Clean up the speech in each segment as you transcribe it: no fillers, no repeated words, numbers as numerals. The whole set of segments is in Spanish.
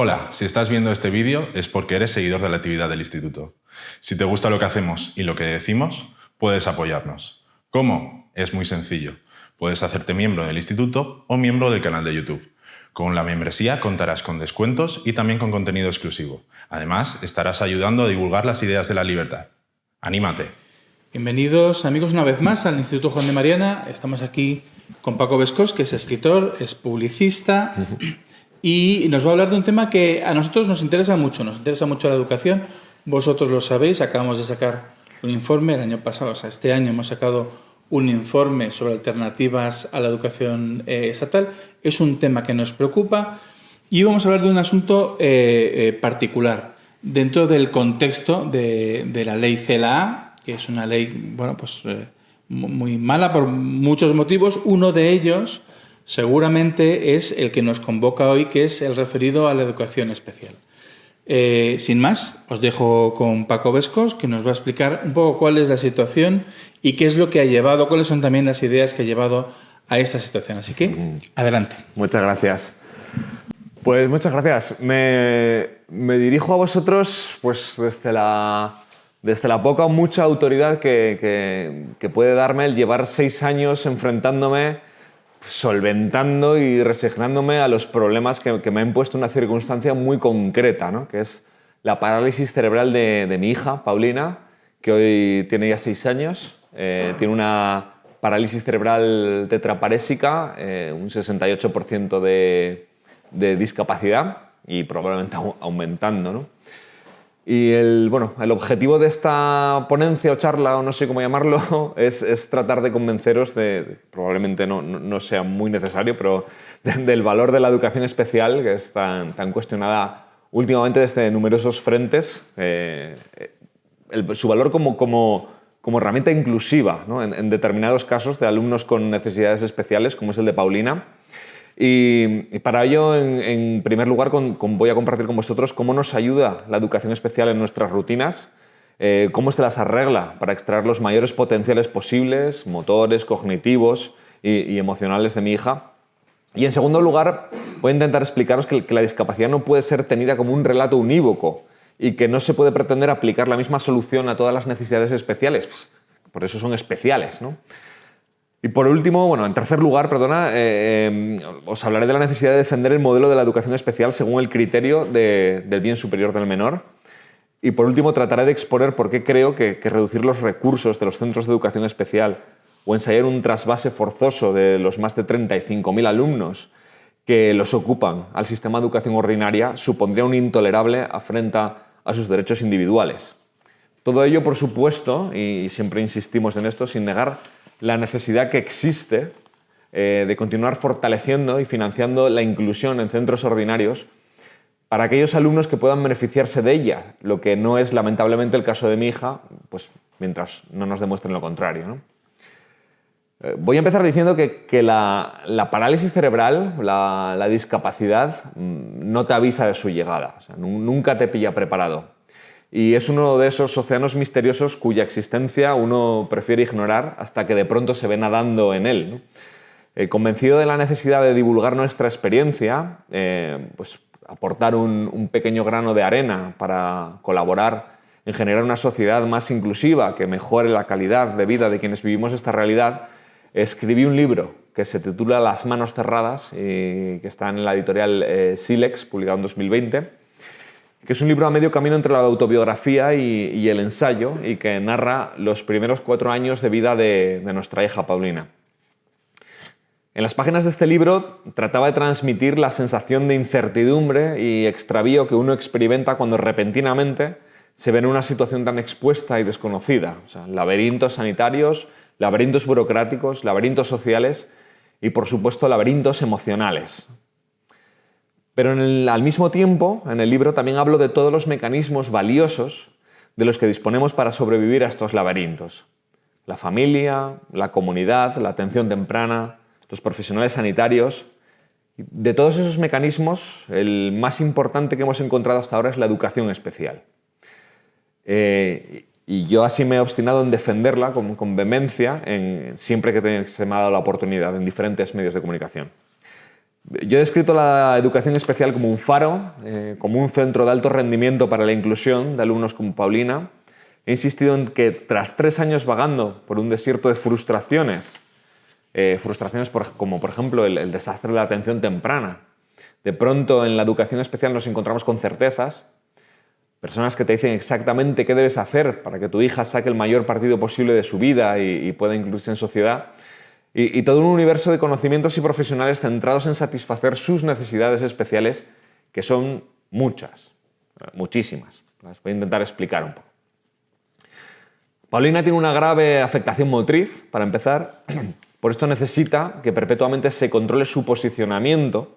Hola, si estás viendo este vídeo es porque eres seguidor de la actividad del instituto. Si te gusta lo que hacemos y lo que decimos, puedes apoyarnos. ¿Cómo? Es muy sencillo. Puedes hacerte miembro del instituto o miembro del canal de YouTube. Con la membresía contarás con descuentos y también con contenido exclusivo. Además, estarás ayudando a divulgar las ideas de la libertad. ¡Anímate! Bienvenidos amigos una vez más al Instituto Juan de Mariana. Estamos aquí con Paco Bescos, que es escritor, es publicista y nos va a hablar de un tema que a nosotros nos interesa mucho la educación. Vosotros lo sabéis, acabamos de sacar un informe el año pasado, este año hemos sacado un informe sobre alternativas a la educación estatal. Es un tema que nos preocupa y vamos a hablar de un asunto particular dentro del contexto de la ley CELA, que es una ley, muy mala por muchos motivos. Uno de ellos, seguramente, es el que nos convoca hoy, que es el referido a la educación especial. Sin más, os dejo con Paco Bescos, que nos va a explicar un poco cuál es la situación y qué es lo que ha llevado, cuáles son también las ideas que ha llevado a esta situación. Así que, adelante. Muchas gracias. Pues muchas gracias. Me dirijo a vosotros pues desde la poca o mucha autoridad que puede darme el llevar 6 años enfrentándome, solventando y resignándome a los problemas que me ha impuesto una circunstancia muy concreta, ¿no? Que es la parálisis cerebral de mi hija, Paulina, que hoy tiene ya 6 años. Tiene una parálisis cerebral tetraparésica, un 68% de discapacidad y probablemente aumentando, ¿no? Y el objetivo de esta ponencia o charla, o no sé cómo llamarlo, es tratar de convenceros probablemente no sea muy necesario, pero del valor de la educación especial, que es tan cuestionada últimamente desde numerosos frentes, su valor como herramienta inclusiva, ¿no? en determinados casos de alumnos con necesidades especiales, como es el de Paulina. Y para ello, en primer lugar, voy a compartir con vosotros cómo nos ayuda la educación especial en nuestras rutinas, cómo se las arregla para extraer los mayores potenciales posibles, motores, cognitivos y emocionales de mi hija. Y en segundo lugar, voy a intentar explicaros que la discapacidad no puede ser tenida como un relato unívoco y que no se puede pretender aplicar la misma solución a todas las necesidades especiales. Pues, por eso son especiales, ¿no? Y por último, en tercer lugar, os hablaré de la necesidad de defender el modelo de la educación especial según el criterio del bien superior del menor. Y por último, trataré de exponer por qué creo que reducir los recursos de los centros de educación especial o ensayar un trasvase forzoso de los más de 35.000 alumnos que los ocupan al sistema de educación ordinaria supondría un intolerable afrenta a sus derechos individuales. Todo ello, por supuesto, y siempre insistimos en esto, sin negar la necesidad que existe de continuar fortaleciendo y financiando la inclusión en centros ordinarios para aquellos alumnos que puedan beneficiarse de ella, lo que no es lamentablemente el caso de mi hija, pues mientras no nos demuestren lo contrario, ¿no? Voy a empezar diciendo que la parálisis cerebral, la discapacidad, no te avisa de su llegada, o sea, nunca te pilla preparado. Y es uno de esos océanos misteriosos cuya existencia uno prefiere ignorar hasta que de pronto se ve nadando en él, ¿no? Convencido de la necesidad de divulgar nuestra experiencia, aportar un pequeño grano de arena para colaborar en generar una sociedad más inclusiva que mejore la calidad de vida de quienes vivimos esta realidad, escribí un libro que se titula Las manos cerradas y que está en la editorial Silex, publicado en 2020. Que es un libro a medio camino entre la autobiografía y el ensayo y que narra los primeros 4 años de vida de nuestra hija Paulina. En las páginas de este libro trataba de transmitir la sensación de incertidumbre y extravío que uno experimenta cuando repentinamente se ve en una situación tan expuesta y desconocida. O sea, laberintos sanitarios, laberintos burocráticos, laberintos sociales y, por supuesto, laberintos emocionales. Pero al mismo tiempo, en el libro también hablo de todos los mecanismos valiosos de los que disponemos para sobrevivir a estos laberintos. La familia, la comunidad, la atención temprana, los profesionales sanitarios. De todos esos mecanismos, el más importante que hemos encontrado hasta ahora es la educación especial. Y yo así me he obstinado en defenderla con vehemencia siempre que se me ha dado la oportunidad en diferentes medios de comunicación. Yo he descrito la educación especial como un faro, como un centro de alto rendimiento para la inclusión de alumnos como Paulina. He insistido en que tras 3 años vagando por un desierto de frustraciones, como por ejemplo el desastre de la atención temprana, de pronto en la educación especial nos encontramos con certezas, personas que te dicen exactamente qué debes hacer para que tu hija saque el mayor partido posible de su vida y pueda incluirse en sociedad. Y todo un universo de conocimientos y profesionales centrados en satisfacer sus necesidades especiales, que son muchas, muchísimas. Las voy a intentar explicar un poco. Paulina tiene una grave afectación motriz, para empezar. Por esto necesita que perpetuamente se controle su posicionamiento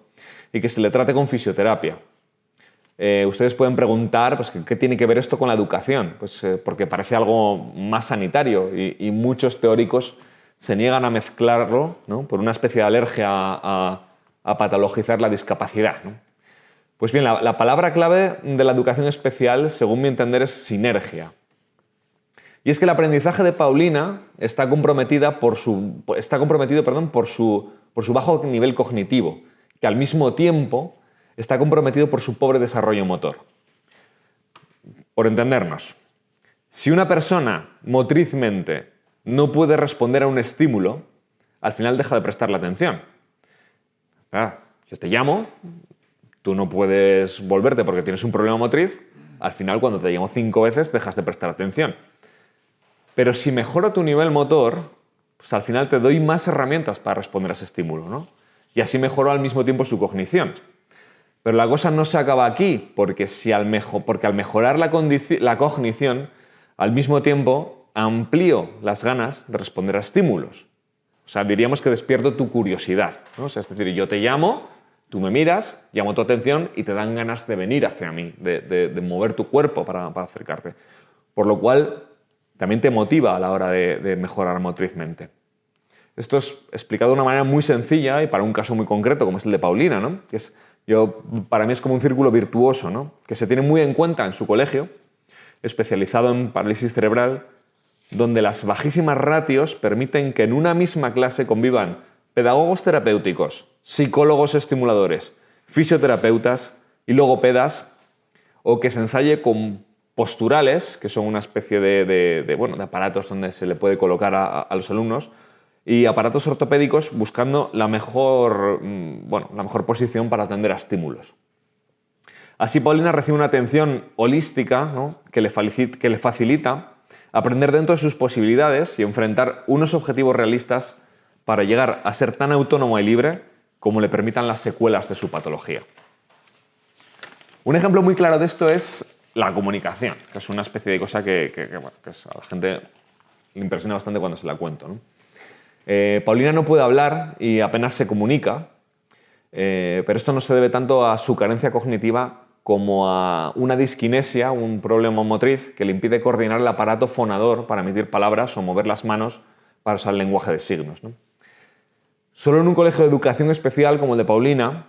y que se le trate con fisioterapia. Ustedes pueden preguntar pues, ¿qué tiene que ver esto con la educación? Pues, porque parece algo más sanitario y muchos teóricos se niegan a mezclarlo, ¿no?, por una especie de alergia a patologizar la discapacidad, ¿no? Pues bien, la palabra clave de la educación especial, según mi entender, es sinergia. Y es que el aprendizaje de Paulina está comprometido por su bajo nivel cognitivo, que al mismo tiempo está comprometido por su pobre desarrollo motor. Por entendernos, si una persona motrizmente no puede responder a un estímulo, al final deja de prestarle atención. Yo te llamo, tú no puedes volverte porque tienes un problema motriz, al final cuando te llamo 5 veces dejas de prestar atención. Pero si mejoro tu nivel motor, pues al final te doy más herramientas para responder a ese estímulo, ¿no? Y así mejoro al mismo tiempo su cognición. Pero la cosa no se acaba aquí, porque al mejorar la cognición, al mismo tiempo amplío las ganas de responder a estímulos. O sea, diríamos que despierto tu curiosidad, ¿no? O sea, es decir, yo te llamo, tú me miras, llamo tu atención y te dan ganas de venir hacia mí, de mover tu cuerpo para acercarte. Por lo cual, también te motiva a la hora de mejorar motrizmente. Esto es explicado de una manera muy sencilla y para un caso muy concreto, como es el de Paulina, ¿no? Para mí es como un círculo virtuoso, ¿no?, que se tiene muy en cuenta en su colegio, especializado en parálisis cerebral, donde las bajísimas ratios permiten que en una misma clase convivan pedagogos terapéuticos, psicólogos estimuladores, fisioterapeutas y logopedas, o que se ensaye con posturales, que son una especie de aparatos donde se le puede colocar a los alumnos, y aparatos ortopédicos buscando la mejor posición para atender a estímulos. Así Paulina recibe una atención holística, ¿no?, que le facilita aprender dentro de sus posibilidades y enfrentar unos objetivos realistas para llegar a ser tan autónomo y libre como le permitan las secuelas de su patología. Un ejemplo muy claro de esto es la comunicación, que es una especie de cosa que a la gente le impresiona bastante cuando se la cuento, ¿no? Paulina no puede hablar y apenas se comunica, pero esto no se debe tanto a su carencia cognitiva como a una disquinesia, un problema motriz que le impide coordinar el aparato fonador para emitir palabras o mover las manos para usar el lenguaje de signos, ¿no? Solo en un colegio de educación especial como el de Paulina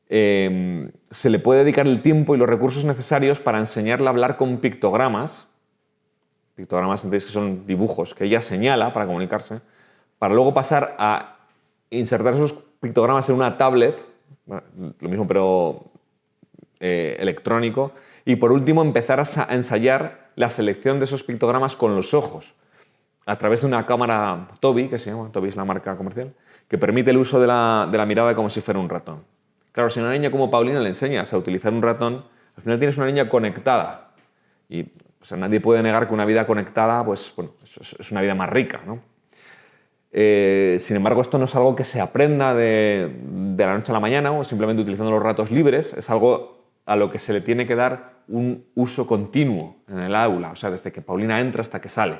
se le puede dedicar el tiempo y los recursos necesarios para enseñarle a hablar con pictogramas. Pictogramas, entendéis que son dibujos que ella señala para comunicarse, para luego pasar a insertar esos pictogramas en una tablet, lo mismo pero electrónico, y por último empezar a ensayar la selección de esos pictogramas con los ojos a través de una cámara Tobii, que se llama, Tobii es la marca comercial, que permite el uso de la mirada como si fuera un ratón. Claro, si a una niña como Paulina le enseñas a utilizar un ratón, al final tienes una niña conectada y nadie puede negar que una vida conectada es una vida más rica, ¿no? Sin embargo, esto no es algo que se aprenda de la noche a la mañana o simplemente utilizando los ratos libres, es algo a lo que se le tiene que dar un uso continuo en el aula, o sea, desde que Paulina entra hasta que sale.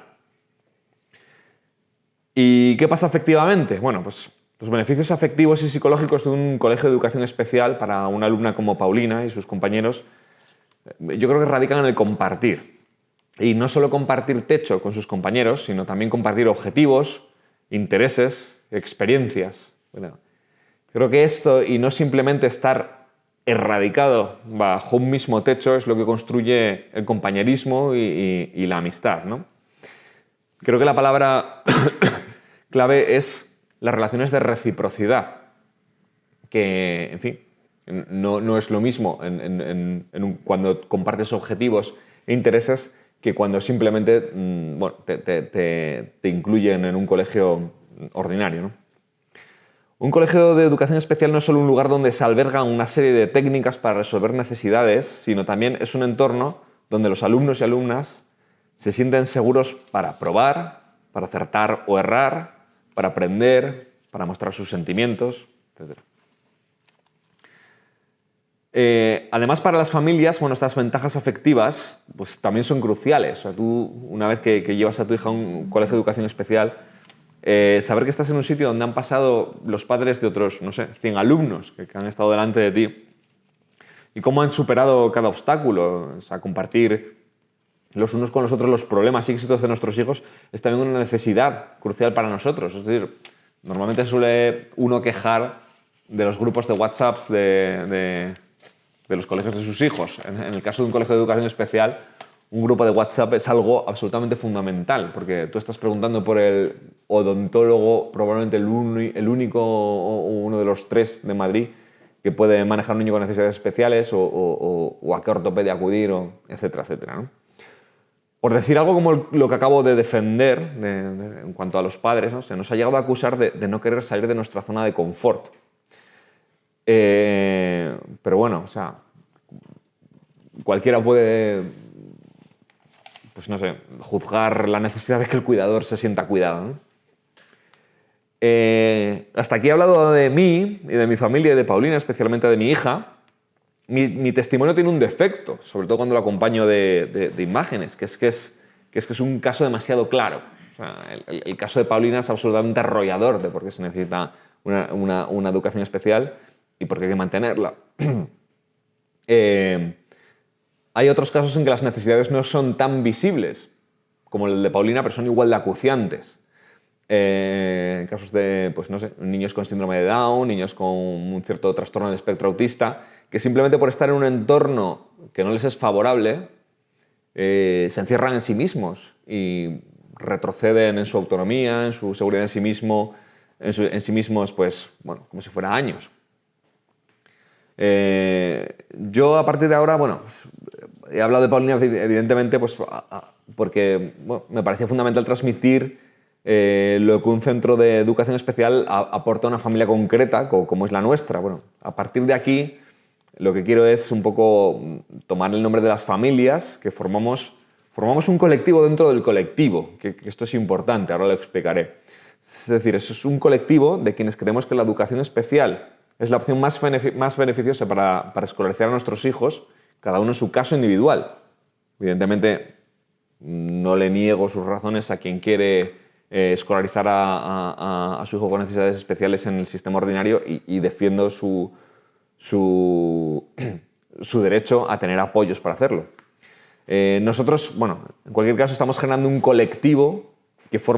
¿Y qué pasa afectivamente? Bueno, pues los beneficios afectivos y psicológicos de un colegio de educación especial para una alumna como Paulina y sus compañeros, yo creo que radican en el compartir. Y no solo compartir techo con sus compañeros, sino también compartir objetivos, intereses, experiencias. Bueno, creo que esto, y no simplemente estar erradicado bajo un mismo techo, es lo que construye el compañerismo y la amistad, ¿no? Creo que la palabra clave es las relaciones de reciprocidad. que, en fin, no es lo mismo cuando compartes objetivos e intereses que cuando simplemente te incluyen en un colegio ordinario, ¿no? Un colegio de educación especial no es solo un lugar donde se albergan una serie de técnicas para resolver necesidades, sino también es un entorno donde los alumnos y alumnas se sienten seguros para probar, para acertar o errar, para aprender, para mostrar sus sentimientos, etc. Además, para las familias, estas ventajas afectivas pues, también son cruciales. O sea, tú, una vez que llevas a tu hija a un colegio de educación especial, saber que estás en un sitio donde han pasado los padres de otros, 100 alumnos que han estado delante de ti y cómo han superado cada obstáculo, o sea, compartir los unos con los otros los problemas y éxitos de nuestros hijos, es también una necesidad crucial para nosotros. Es decir, normalmente suele uno quejar de los grupos de WhatsApp de los colegios de sus hijos. En el caso de un colegio de educación especial, un grupo de WhatsApp es algo absolutamente fundamental, porque tú estás preguntando por el odontólogo, probablemente el único o uno de los 3 de Madrid que puede manejar un niño con necesidades especiales o a qué ortopedia acudir, etcétera, etcétera, ¿no? Por decir algo como lo que acabo de defender en cuanto a los padres, ¿no? Se nos ha llegado a acusar de no querer salir de nuestra zona de confort. Pero bueno, o sea, cualquiera puede, juzgar la necesidad de que el cuidador se sienta cuidado, ¿no? Hasta aquí he hablado de mí y de mi familia y de Paulina, especialmente de mi hija. Mi testimonio tiene un defecto, sobre todo cuando lo acompaño de imágenes, que es un caso demasiado claro. O sea, el caso de Paulina es absolutamente arrollador de por qué se necesita una educación especial y por qué hay que mantenerla. Hay otros casos en que las necesidades no son tan visibles como el de Paulina, pero son igual de acuciantes. Casos de niños con síndrome de Down, niños con un cierto trastorno del espectro autista, que simplemente por estar en un entorno que no les es favorable, se encierran en sí mismos y retroceden en su autonomía, en su seguridad en sí mismos, como si fuera años. Yo a partir de ahora, he hablado de Paulina evidentemente porque me parecía fundamental transmitir lo que un centro de educación especial aporta a una familia concreta como es la nuestra. A partir de aquí lo que quiero es un poco tomar el nombre de las familias que formamos un colectivo dentro del colectivo, que esto es importante, ahora lo explicaré. Es decir, eso es un colectivo de quienes creemos que la educación especial es la opción más beneficiosa para escolarizar a nuestros hijos, cada uno en su caso individual. Evidentemente, no le niego sus razones a quien quiere escolarizar a su hijo con necesidades especiales en el sistema ordinario y defiendo su derecho a tener apoyos para hacerlo. Nosotros, en cualquier caso, estamos generando un colectivo que se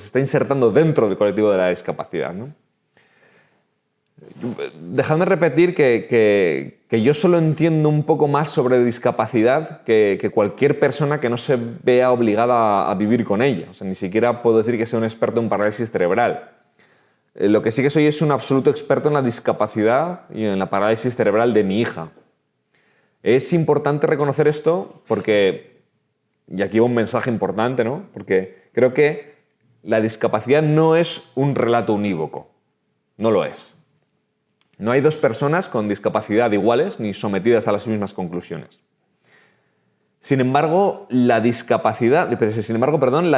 está insertando dentro del colectivo de la discapacidad, ¿no? Dejadme repetir que yo solo entiendo un poco más sobre discapacidad que cualquier persona que no se vea obligada a vivir con ella. O sea, ni siquiera puedo decir que sea un experto en parálisis cerebral. Lo que sí que soy es un absoluto experto en la discapacidad y en la parálisis cerebral de mi hija. Es importante reconocer esto porque, y aquí va un mensaje importante, ¿no? Porque creo que la discapacidad no es un relato unívoco. No lo es. No hay 2 personas con discapacidad iguales ni sometidas a las mismas conclusiones. Sin embargo, la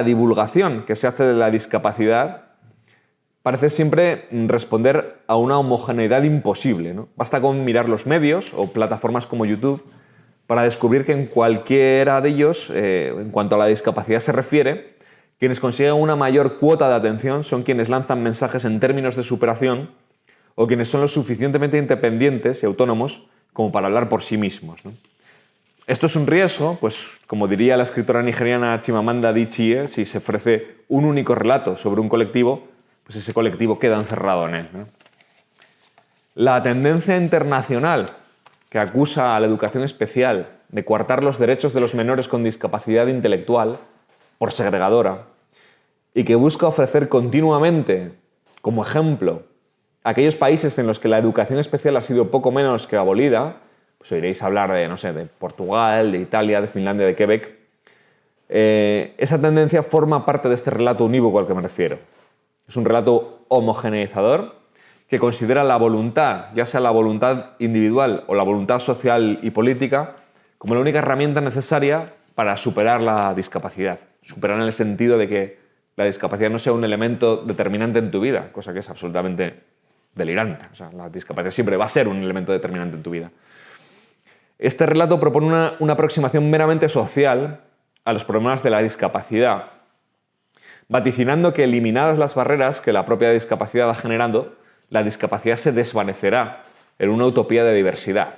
divulgación que se hace de la discapacidad parece siempre responder a una homogeneidad imposible, ¿no? Basta con mirar los medios o plataformas como YouTube para descubrir que en cualquiera de ellos, en cuanto a la discapacidad se refiere, quienes consiguen una mayor cuota de atención son quienes lanzan mensajes en términos de superación o quienes son lo suficientemente independientes y autónomos como para hablar por sí mismos, ¿no? Esto es un riesgo, pues como diría la escritora nigeriana Chimamanda Adichie, si se ofrece un único relato sobre un colectivo, pues ese colectivo queda encerrado en él, ¿no? La tendencia internacional que acusa a la educación especial de coartar los derechos de los menores con discapacidad intelectual por segregadora y que busca ofrecer continuamente como ejemplo aquellos países en los que la educación especial ha sido poco menos que abolida, pues oiréis hablar de, no sé, de Portugal, de Italia, de Finlandia, de Quebec, esa tendencia forma parte de este relato unívoco al que me refiero. Es un relato homogeneizador que considera la voluntad, ya sea la voluntad individual o la voluntad social y política, como la única herramienta necesaria para superar la discapacidad. Superar en el sentido de que la discapacidad no sea un elemento determinante en tu vida, cosa que es absolutamente delirante. O sea, la discapacidad siempre va a ser un elemento determinante en tu vida. Este relato propone una aproximación meramente social a los problemas de la discapacidad, vaticinando que eliminadas las barreras que la propia discapacidad va generando, la discapacidad se desvanecerá en una utopía de diversidad.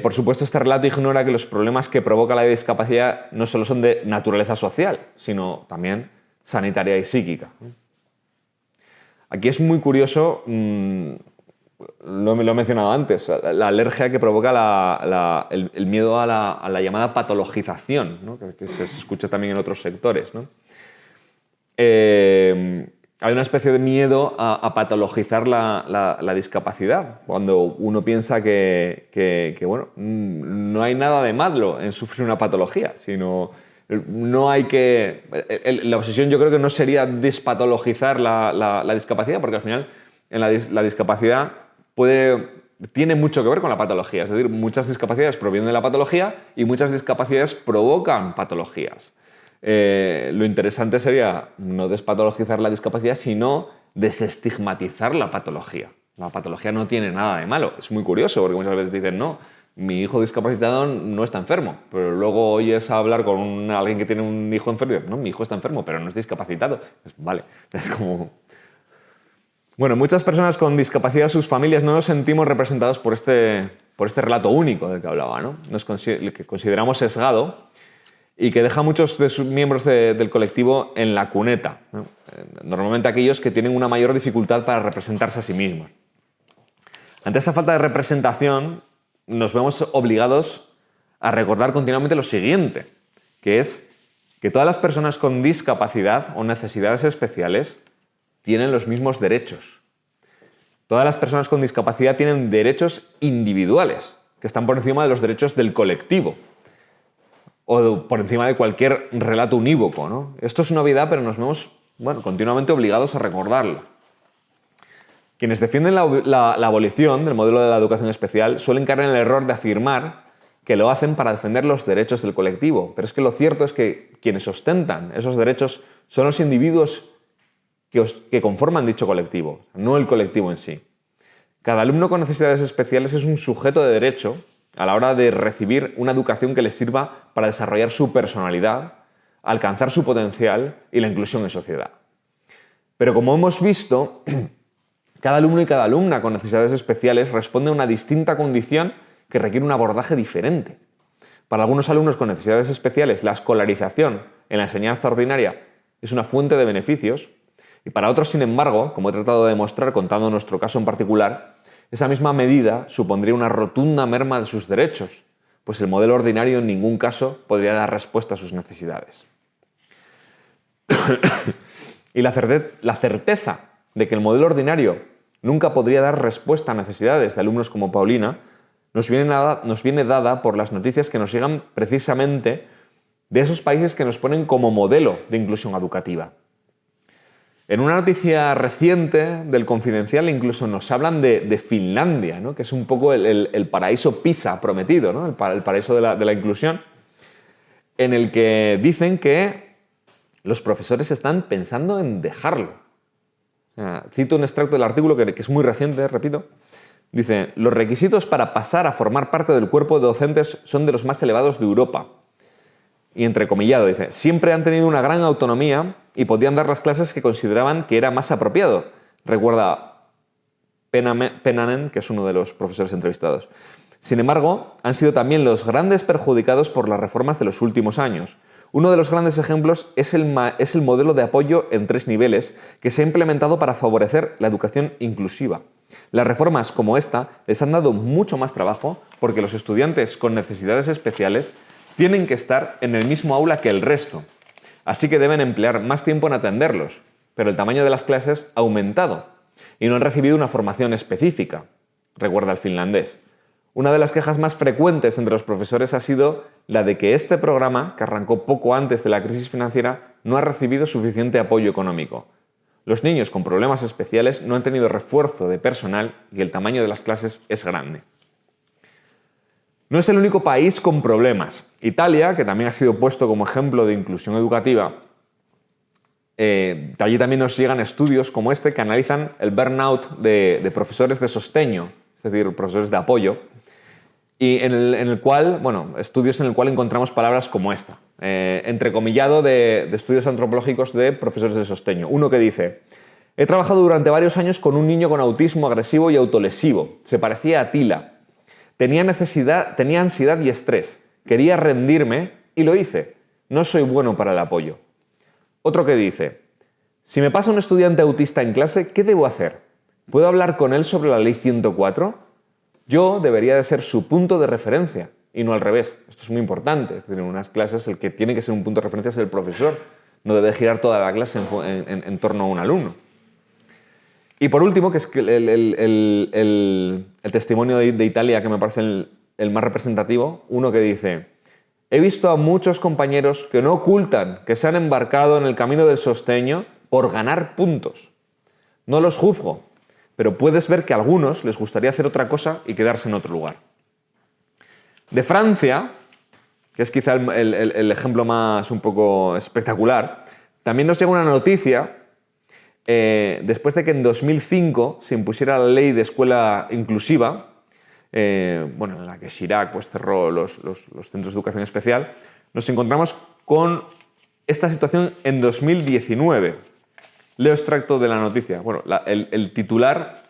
Por supuesto, este relato ignora que los problemas que provoca la discapacidad no solo son de naturaleza social, sino también sanitaria y psíquica. Aquí es muy curioso, lo he mencionado antes, la alergia que provoca el miedo a la llamada patologización, ¿no? que se escucha también en otros sectores, ¿no? Hay una especie de miedo a patologizar la discapacidad, cuando uno piensa que bueno, no hay nada de malo en sufrir una patología, sino no hay que... La obsesión yo creo que no sería despatologizar la discapacidad, porque al final la discapacidad tiene mucho que ver con la patología, es decir, muchas discapacidades provienen de la patología y muchas discapacidades provocan patologías. Lo interesante sería no despatologizar la discapacidad, sino desestigmatizar la patología. La patología no tiene nada de malo. Es muy curioso porque muchas veces dicen, no, mi hijo discapacitado no está enfermo, pero luego oyes hablar con alguien que tiene un hijo enfermo y dices, no, mi hijo está enfermo, pero no es discapacitado. Pues, vale, es como... Bueno, muchas personas con discapacidad, sus familias, no nos sentimos representados por este relato único del que hablaba, ¿no? Que consideramos sesgado y que deja a muchos de sus miembros del colectivo en la cuneta, ¿no? Normalmente aquellos que tienen una mayor dificultad para representarse a sí mismos. Ante esa falta de representación, nos vemos obligados a recordar continuamente lo siguiente, que es que todas las personas con discapacidad o necesidades especiales tienen los mismos derechos. Todas las personas con discapacidad tienen derechos individuales, que están por encima de los derechos del colectivo, o por encima de cualquier relato unívoco, ¿no? Esto es una obviedad, pero nos vemos, bueno, continuamente obligados a recordarlo. Quienes defienden la abolición del modelo de la educación especial suelen caer en el error de afirmar que lo hacen para defender los derechos del colectivo, pero es que lo cierto es que quienes ostentan esos derechos son los individuos que conforman dicho colectivo, no el colectivo en sí. Cada alumno con necesidades especiales es un sujeto de derecho a la hora de recibir una educación que les sirva para desarrollar su personalidad, alcanzar su potencial y la inclusión en sociedad. Pero como hemos visto, cada alumno y cada alumna con necesidades especiales responde a una distinta condición que requiere un abordaje diferente. Para algunos alumnos con necesidades especiales, la escolarización en la enseñanza ordinaria es una fuente de beneficios, y para otros, sin embargo, como he tratado de demostrar contando nuestro caso en particular, esa misma medida supondría una rotunda merma de sus derechos, pues el modelo ordinario en ningún caso podría dar respuesta a sus necesidades. Y la certeza de que el modelo ordinario nunca podría dar respuesta a necesidades de alumnos como Paulina nos viene dada por las noticias que nos llegan precisamente de esos países que nos ponen como modelo de inclusión educativa. En una noticia reciente del Confidencial incluso nos hablan de Finlandia, ¿no? Que es un poco el paraíso PISA prometido, ¿no? El paraíso de la inclusión, en el que dicen que los profesores están pensando en dejarlo. Cito un extracto del artículo que es muy reciente, repito. Dice, los requisitos para pasar a formar parte del cuerpo de docentes son de los más elevados de Europa. Y entrecomillado, dice, siempre han tenido una gran autonomía y podían dar las clases que consideraban que era más apropiado. Recuerda Pennanen, que es uno de los profesores entrevistados. Sin embargo, han sido también los grandes perjudicados por las reformas de los últimos años. Uno de los grandes ejemplos es el modelo de apoyo en 3 niveles que se ha implementado para favorecer la educación inclusiva. Las reformas como esta les han dado mucho más trabajo porque los estudiantes con necesidades especiales tienen que estar en el mismo aula que el resto, así que deben emplear más tiempo en atenderlos, pero el tamaño de las clases ha aumentado. y no han recibido una formación específica, recuerda el finlandés. Una de las quejas más frecuentes entre los profesores ha sido la de que este programa, que arrancó poco antes de la crisis financiera, no ha recibido suficiente apoyo económico. Los niños con problemas especiales no han tenido refuerzo de personal y el tamaño de las clases es grande. No es el único país con problemas. Italia, que también ha sido puesto como ejemplo de inclusión educativa, de allí también nos llegan estudios como este que analizan el burnout de profesores de sosteño, es decir, profesores de apoyo, y estudios en el cual encontramos palabras como esta, entrecomillado de estudios antropológicos de profesores de sosteño. Uno que dice: he trabajado durante varios años con un niño con autismo agresivo y autolesivo. Se parecía a Tila. Tenía ansiedad y estrés. Quería rendirme y lo hice. No soy bueno para el apoyo. Otro que dice: si me pasa un estudiante autista en clase, ¿qué debo hacer? ¿Puedo hablar con él sobre la ley 104? Yo debería de ser su punto de referencia y no al revés. Esto es muy importante. Es decir, en unas clases el que tiene que ser un punto de referencia es el profesor. No debe girar toda la clase en torno a un alumno. Y por último, que es el testimonio de Italia que me parece el más representativo, uno que dice: he visto a muchos compañeros que no ocultan que se han embarcado en el camino del sosteño por ganar puntos. No los juzgo, pero puedes ver que a algunos les gustaría hacer otra cosa y quedarse en otro lugar. De Francia, que es quizá el ejemplo más un poco espectacular, también nos llega una noticia después de que en 2005 se impusiera la ley de escuela inclusiva, en la que Chirac cerró los centros de educación especial. Nos encontramos con esta situación en 2019. Leo extracto de la noticia. El titular...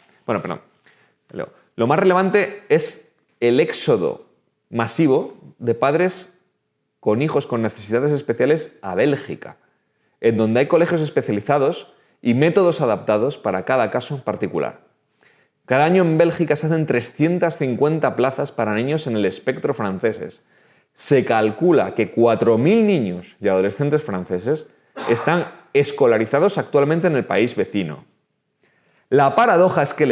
Leo. Lo más relevante es el éxodo masivo de padres con hijos con necesidades especiales a Bélgica, en donde hay colegios especializados y métodos adaptados para cada caso en particular. Cada año en Bélgica se hacen 350 plazas para niños en el espectro franceses. Se calcula que 4.000 niños y adolescentes franceses están escolarizados actualmente en el país vecino. La paradoja es que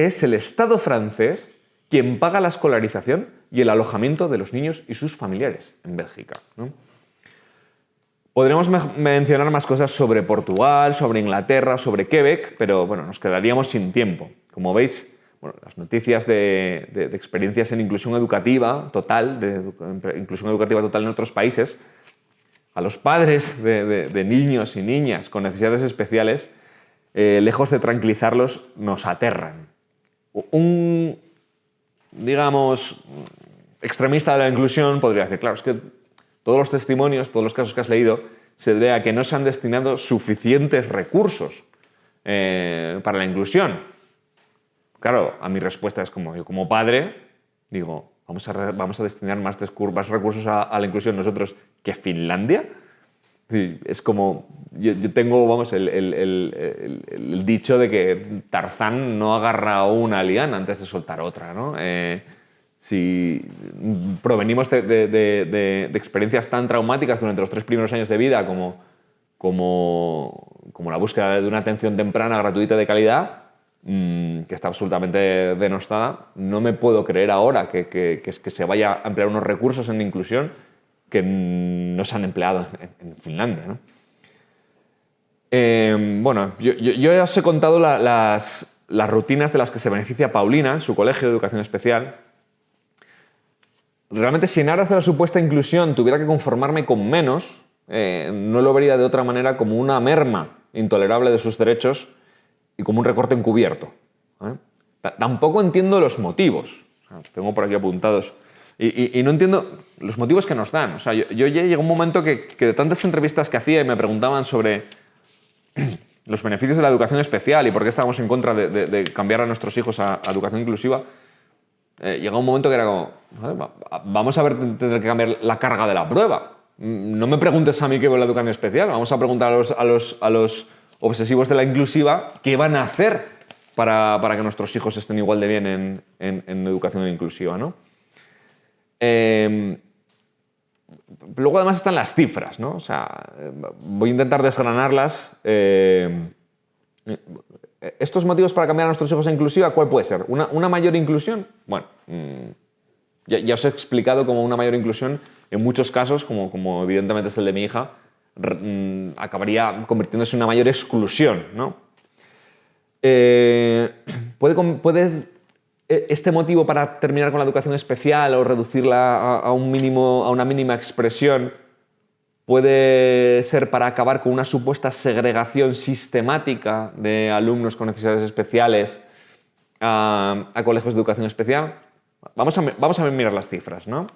es el Estado francés quien paga la escolarización y el alojamiento de los niños y sus familiares en Bélgica, ¿no? Podríamos mencionar más cosas sobre Portugal, sobre Inglaterra, sobre Quebec, pero nos quedaríamos sin tiempo. Como veis, las noticias de experiencias en inclusión educativa total, en otros países, a los padres de niños y niñas con necesidades especiales, lejos de tranquilizarlos, nos aterran. Un, extremista de la inclusión podría decir: claro, es que todos los testimonios, todos los casos que has leído, se debe a que no se han destinado suficientes recursos para la inclusión. Claro, a mi respuesta es yo como padre digo: vamos a destinar más recursos a la inclusión nosotros que Finlandia. Es como, yo tengo el dicho de que Tarzán no agarra una liana antes de soltar otra, ¿no? Si provenimos de experiencias tan traumáticas durante los 3 primeros años de vida como la búsqueda de una atención temprana, gratuita, de calidad, que está absolutamente denostada, no me puedo creer ahora que se vaya a emplear unos recursos en inclusión que no se han empleado en Finlandia, ¿no? Yo ya os he contado las rutinas de las que se beneficia Paulina en su colegio de educación especial. Realmente, si en aras de la supuesta inclusión tuviera que conformarme con menos, no lo vería de otra manera como una merma intolerable de sus derechos y como un recorte encubierto, ¿eh? Tampoco entiendo los motivos. Tengo por aquí apuntados. Y no entiendo los motivos que nos dan. Yo ya llegó un momento que de tantas entrevistas que hacía y me preguntaban sobre los beneficios de la educación especial y por qué estábamos en contra de cambiar a nuestros hijos a educación inclusiva, llegó un momento que era como: vamos a tener que cambiar la carga de la prueba. No me preguntes a mí qué veo la educación especial. Vamos a preguntar a los obsesivos de la inclusiva qué van a hacer para que nuestros hijos estén igual de bien en educación inclusiva, ¿no? Luego además están las cifras, ¿no? Voy a intentar desgranarlas. estos motivos para cambiar a nuestros hijos a inclusiva, ¿cuál puede ser? ¿Una mayor inclusión? Bueno, ya os he explicado cómo una mayor inclusión, en muchos casos, como evidentemente es el de mi hija, acabaría convirtiéndose en una mayor exclusión, ¿no? Este motivo para terminar con la educación especial o reducirla a una mínima expresión puede ser para acabar con una supuesta segregación sistemática de alumnos con necesidades especiales a colegios de educación especial. Vamos a mirar las cifras, ¿no?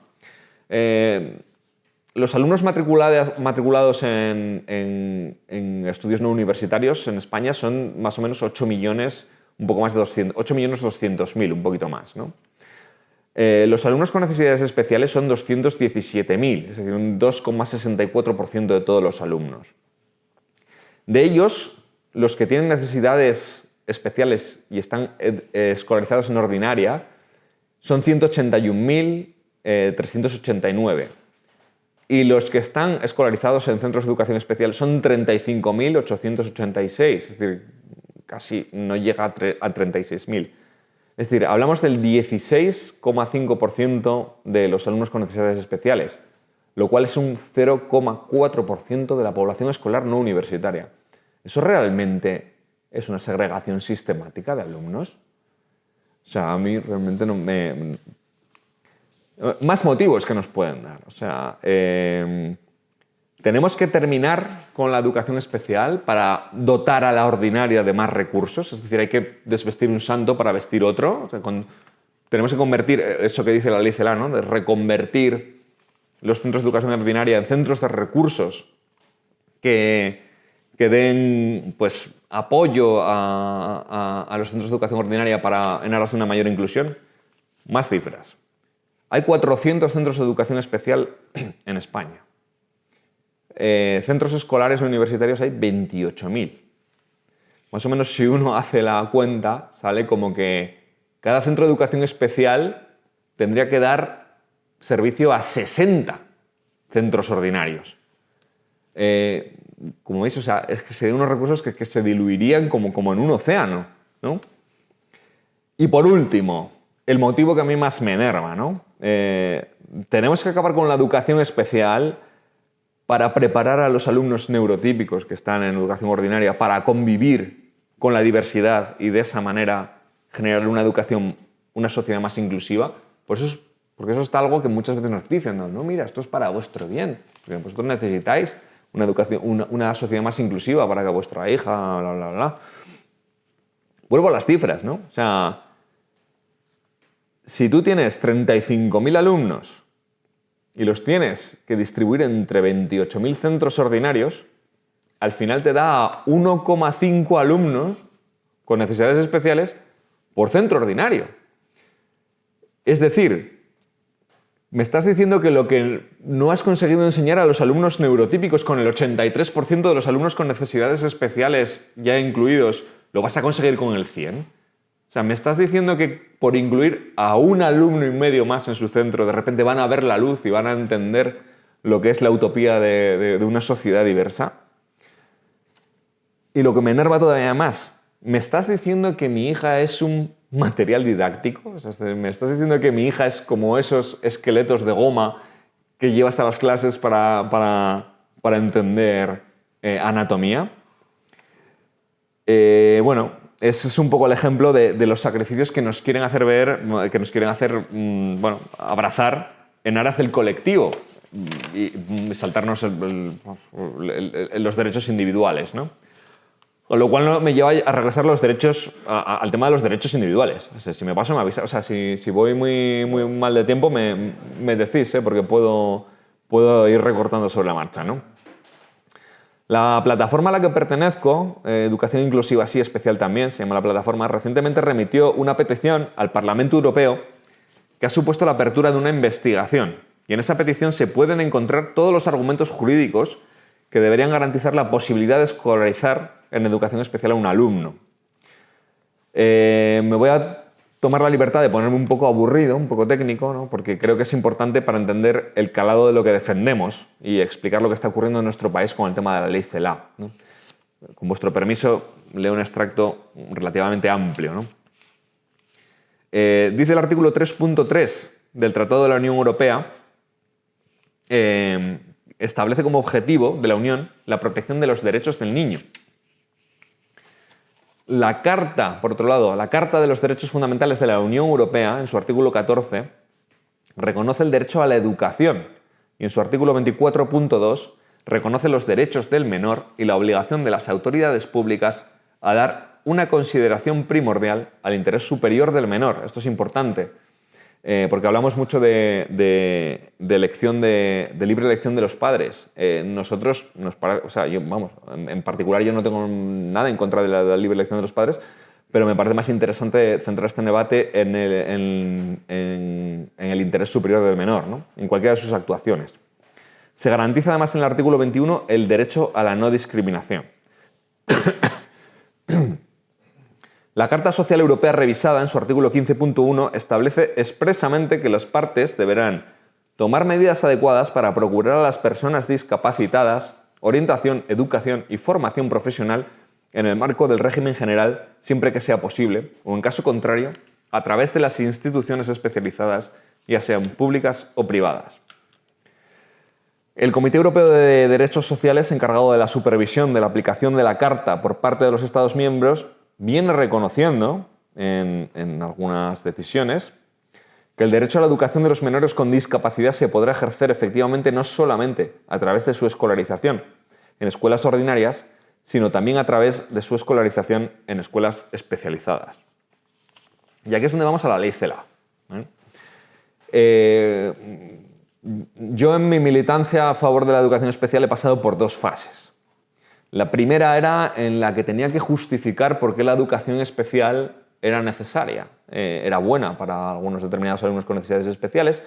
Los alumnos matriculados en estudios no universitarios en España son más o menos 8 millones, un poco más de 8.200.000, un poquito más, ¿no? Los alumnos con necesidades especiales son 217.000, es decir, un 2,64% de todos los alumnos. De ellos, los que tienen necesidades especiales y están escolarizados en ordinaria son 181.389. Y los que están escolarizados en centros de educación especial son 35.886, es decir, casi no llega a 36.000. Es decir, hablamos del 16,5% de los alumnos con necesidades especiales, lo cual es un 0,4% de la población escolar no universitaria. ¿Eso realmente es una segregación sistemática de alumnos? O sea, a mí realmente no me... Más motivos que nos pueden dar. O sea, tenemos que terminar con la educación especial para dotar a la ordinaria de más recursos. Es decir, hay que desvestir un santo para vestir otro. O sea, tenemos que convertir, eso que dice la ley CELA, ¿no? De reconvertir los centros de educación ordinaria en centros de recursos que den pues, apoyo a los centros de educación ordinaria en aras de una mayor inclusión. Más cifras. Hay 400 centros de educación especial en España. Centros escolares o universitarios hay 28.000. Más o menos, si uno hace la cuenta, sale como que cada centro de educación especial tendría que dar servicio a 60 centros ordinarios. Como veis, o sea, es que serían unos recursos que se diluirían como en un océano, ¿no? Y por último, el motivo que a mí más me enerva, ¿no? Tenemos que acabar con la educación especial para preparar a los alumnos neurotípicos que están en educación ordinaria para convivir con la diversidad y de esa manera generar una sociedad más inclusiva. Porque eso es algo que muchas veces nos dicen, no, mira, esto es para vuestro bien, porque vosotros necesitáis una sociedad más inclusiva para que vuestra hija, bla, bla, bla. Vuelvo a las cifras, ¿no? O sea, si tú tienes 35.000 alumnos y los tienes que distribuir entre 28.000 centros ordinarios, al final te da 1,5 alumnos con necesidades especiales por centro ordinario. Es decir, me estás diciendo que lo que no has conseguido enseñar a los alumnos neurotípicos con el 83% de los alumnos con necesidades especiales ya incluidos, lo vas a conseguir con el 100%. O sea, me estás diciendo que por incluir a un alumno y medio más en su centro, de repente van a ver la luz y van a entender lo que es la utopía de una sociedad diversa. Y lo que me enerva todavía más, me estás diciendo que mi hija es un material didáctico. O sea, me estás diciendo que mi hija es como esos esqueletos de goma que llevas a las clases para entender anatomía. Bueno, ese es un poco el ejemplo de los sacrificios que nos quieren hacer ver, que nos quieren hacer abrazar en aras del colectivo y saltarnos los derechos individuales, ¿no? Con lo cual me lleva a regresar al tema de los derechos individuales. O sea, si me paso, me avisa. O sea, si voy muy, muy mal de tiempo, me decís, porque puedo ir recortando sobre la marcha, ¿no? La plataforma a la que pertenezco, Educación Inclusiva Sí Especial también, se llama la plataforma, recientemente remitió una petición al Parlamento Europeo que ha supuesto la apertura de una investigación. Y en esa petición se pueden encontrar todos los argumentos jurídicos que deberían garantizar la posibilidad de escolarizar en educación especial a un alumno. Me voy a tomar la libertad de ponerme un poco aburrido, un poco técnico, ¿no? Porque creo que es importante para entender el calado de lo que defendemos y explicar lo que está ocurriendo en nuestro país con el tema de la ley CELA, ¿no? con vuestro permiso, leo un extracto relativamente amplio, ¿no? Dice el artículo 3.3 del Tratado de la Unión Europea, establece como objetivo de la Unión la protección de los derechos del niño. La Carta, por otro lado, la Carta de los Derechos Fundamentales de la Unión Europea, en su artículo 14, reconoce el derecho a la educación y en su artículo 24.2 reconoce los derechos del menor y la obligación de las autoridades públicas a dar una consideración primordial al interés superior del menor. Esto es importante, porque hablamos mucho de libre elección de los padres. Nosotros, o sea, en particular yo no tengo nada en contra de la libre elección de los padres, pero me parece más interesante centrar este debate en el interés superior del menor, ¿no? En cualquiera de sus actuaciones. Se garantiza además en el artículo 21 el derecho a la no discriminación. La Carta Social Europea revisada, en su artículo 15.1, establece expresamente que las partes deberán tomar medidas adecuadas para procurar a las personas discapacitadas orientación, educación y formación profesional en el marco del régimen general, siempre que sea posible, o en caso contrario, a través de las instituciones especializadas, ya sean públicas o privadas. El Comité Europeo de Derechos Sociales, encargado de la supervisión de la aplicación de la Carta por parte de los Estados miembros, viene reconociendo en algunas decisiones que el derecho a la educación de los menores con discapacidad se podrá ejercer efectivamente no solamente a través de su escolarización en escuelas ordinarias, sino también a través de su escolarización en escuelas especializadas. Y aquí es donde vamos a la ley CELA. Yo en mi militancia a favor de la educación especial he pasado por dos fases. La primera era en la que tenía que justificar por qué la educación especial era necesaria. Era buena para algunos determinados alumnos con necesidades especiales,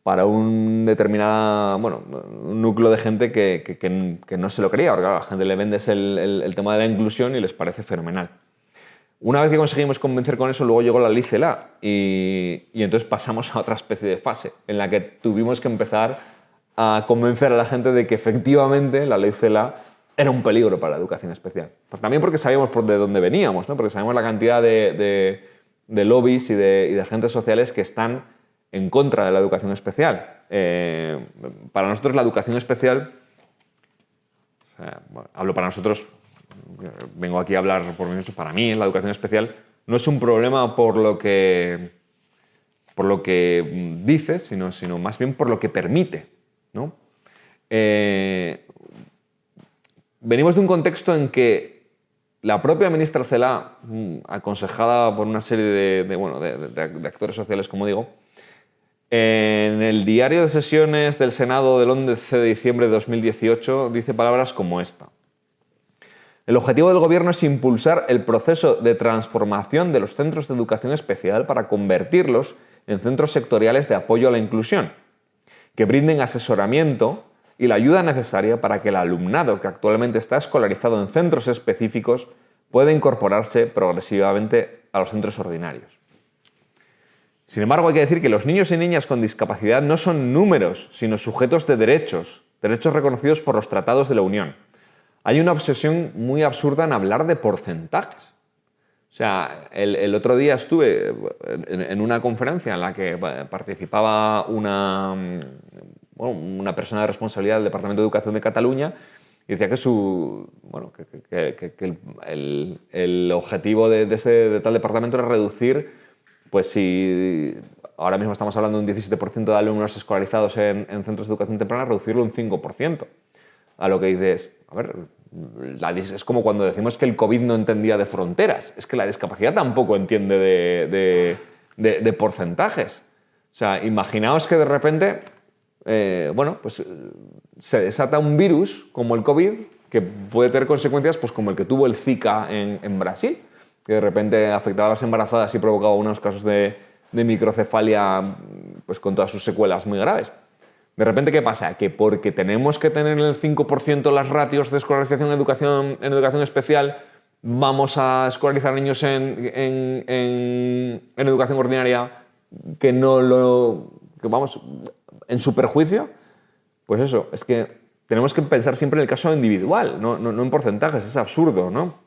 para un núcleo de gente que no se lo creía, porque a la gente le vendes el tema de la inclusión y les parece fenomenal. Una vez que conseguimos convencer con eso, luego llegó la ley CELA y entonces pasamos a otra especie de fase en la que tuvimos que empezar a convencer a la gente de que efectivamente la ley CELA era un peligro para la educación especial. Pues también porque sabíamos por de dónde veníamos, ¿no? Porque sabíamos la cantidad de lobbies y de agentes sociales que están en contra de la educación especial. Para nosotros la educación especial, hablo para nosotros, vengo aquí a hablar por mí, para mí la educación especial no es un problema por lo que dice, sino más bien por lo que permite, ¿no? Venimos de un contexto en que la propia ministra Celaá, aconsejada por una serie de actores sociales, como digo, en el diario de sesiones del Senado del 11 de diciembre de 2018 dice palabras como esta. El objetivo del Gobierno es impulsar el proceso de transformación de los centros de educación especial para convertirlos en centros sectoriales de apoyo a la inclusión, que brinden asesoramiento y la ayuda necesaria para que el alumnado que actualmente está escolarizado en centros específicos pueda incorporarse progresivamente a los centros ordinarios. Sin embargo, hay que decir que los niños y niñas con discapacidad no son números, sino sujetos de derechos reconocidos por los tratados de la Unión. Hay una obsesión muy absurda en hablar de porcentajes. O sea, el otro día estuve en una conferencia en la que participaba una persona de responsabilidad del Departamento de Educación de Cataluña y decía que el objetivo de tal departamento era reducir, pues si ahora mismo estamos hablando de un 17% de alumnos escolarizados en centros de educación temprana, reducirlo un 5%. A lo que dices, a ver, es como cuando decimos que el COVID no entendía de fronteras. Es que la discapacidad tampoco entiende de porcentajes. O sea, imaginaos que de repente se desata un virus como el COVID que puede tener consecuencias pues, como el que tuvo el Zika en Brasil, que de repente afectaba a las embarazadas y provocaba unos casos de microcefalia pues, con todas sus secuelas muy graves. De repente, ¿qué pasa? Que porque tenemos que tener el 5% las ratios de escolarización en educación especial, vamos a escolarizar niños en educación ordinaria en su perjuicio. Pues eso, es que tenemos que pensar siempre en el caso individual, no en porcentajes, es absurdo, ¿no?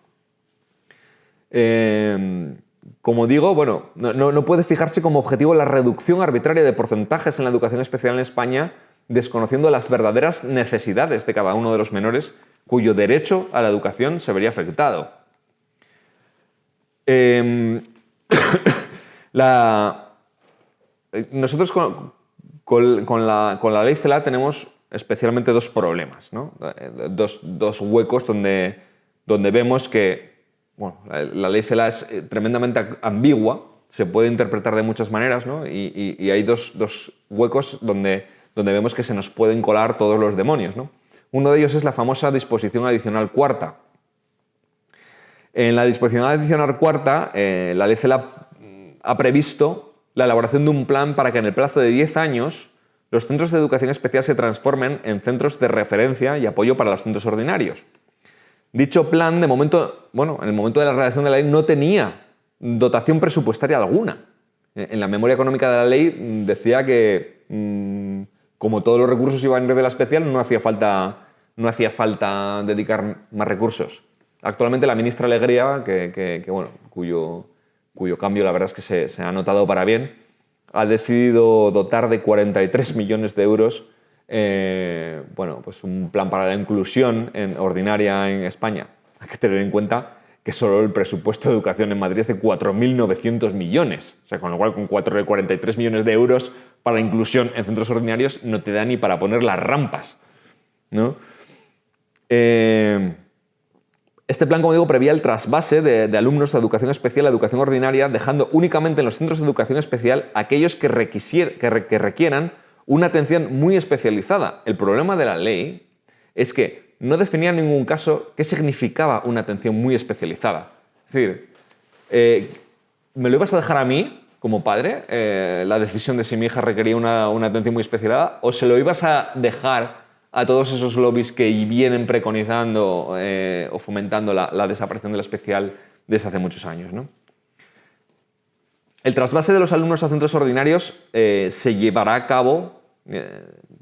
Como digo, bueno, no puede fijarse como objetivo la reducción arbitraria de porcentajes en la educación especial en España, desconociendo las verdaderas necesidades de cada uno de los menores cuyo derecho a la educación se vería afectado. Nosotros con la ley CELA tenemos especialmente dos problemas, ¿no? Dos huecos donde vemos que la ley CELA es tremendamente ambigua, se puede interpretar de muchas maneras, ¿no? Y hay dos huecos donde vemos que se nos pueden colar todos los demonios, ¿no? Uno de ellos es la famosa disposición adicional cuarta. En la disposición adicional cuarta, la ley CELA ha previsto la elaboración de un plan para que en el plazo de 10 años los centros de educación especial se transformen en centros de referencia y apoyo para los centros ordinarios. Dicho plan, de momento, en el momento de la redacción de la ley no tenía dotación presupuestaria alguna. En la memoria económica de la ley decía que, como todos los recursos iban a ir de la especial, no hacía falta dedicar más recursos. Actualmente la ministra Alegría, cuyo cambio la verdad es que se ha notado para bien, ha decidido dotar de 43 millones de euros un plan para la inclusión ordinaria en España. Hay que tener en cuenta que solo el presupuesto de educación en Madrid es de 4.900 millones. O sea, con lo cual, con 43 millones de euros para la inclusión en centros ordinarios no te da ni para poner las rampas, ¿no? Este plan, como digo, prevía el trasvase de alumnos de educación especial a educación ordinaria, dejando únicamente en los centros de educación especial aquellos que requieran una atención muy especializada. El problema de la ley es que no definía en ningún caso qué significaba una atención muy especializada. Es decir, ¿me lo ibas a dejar a mí, como padre, la decisión de si mi hija requería una atención muy especializada, o se lo ibas a dejar a todos esos lobbies que vienen preconizando o fomentando la desaparición de la especial desde hace muchos años, ¿no? El trasvase de los alumnos a centros ordinarios se llevará a cabo,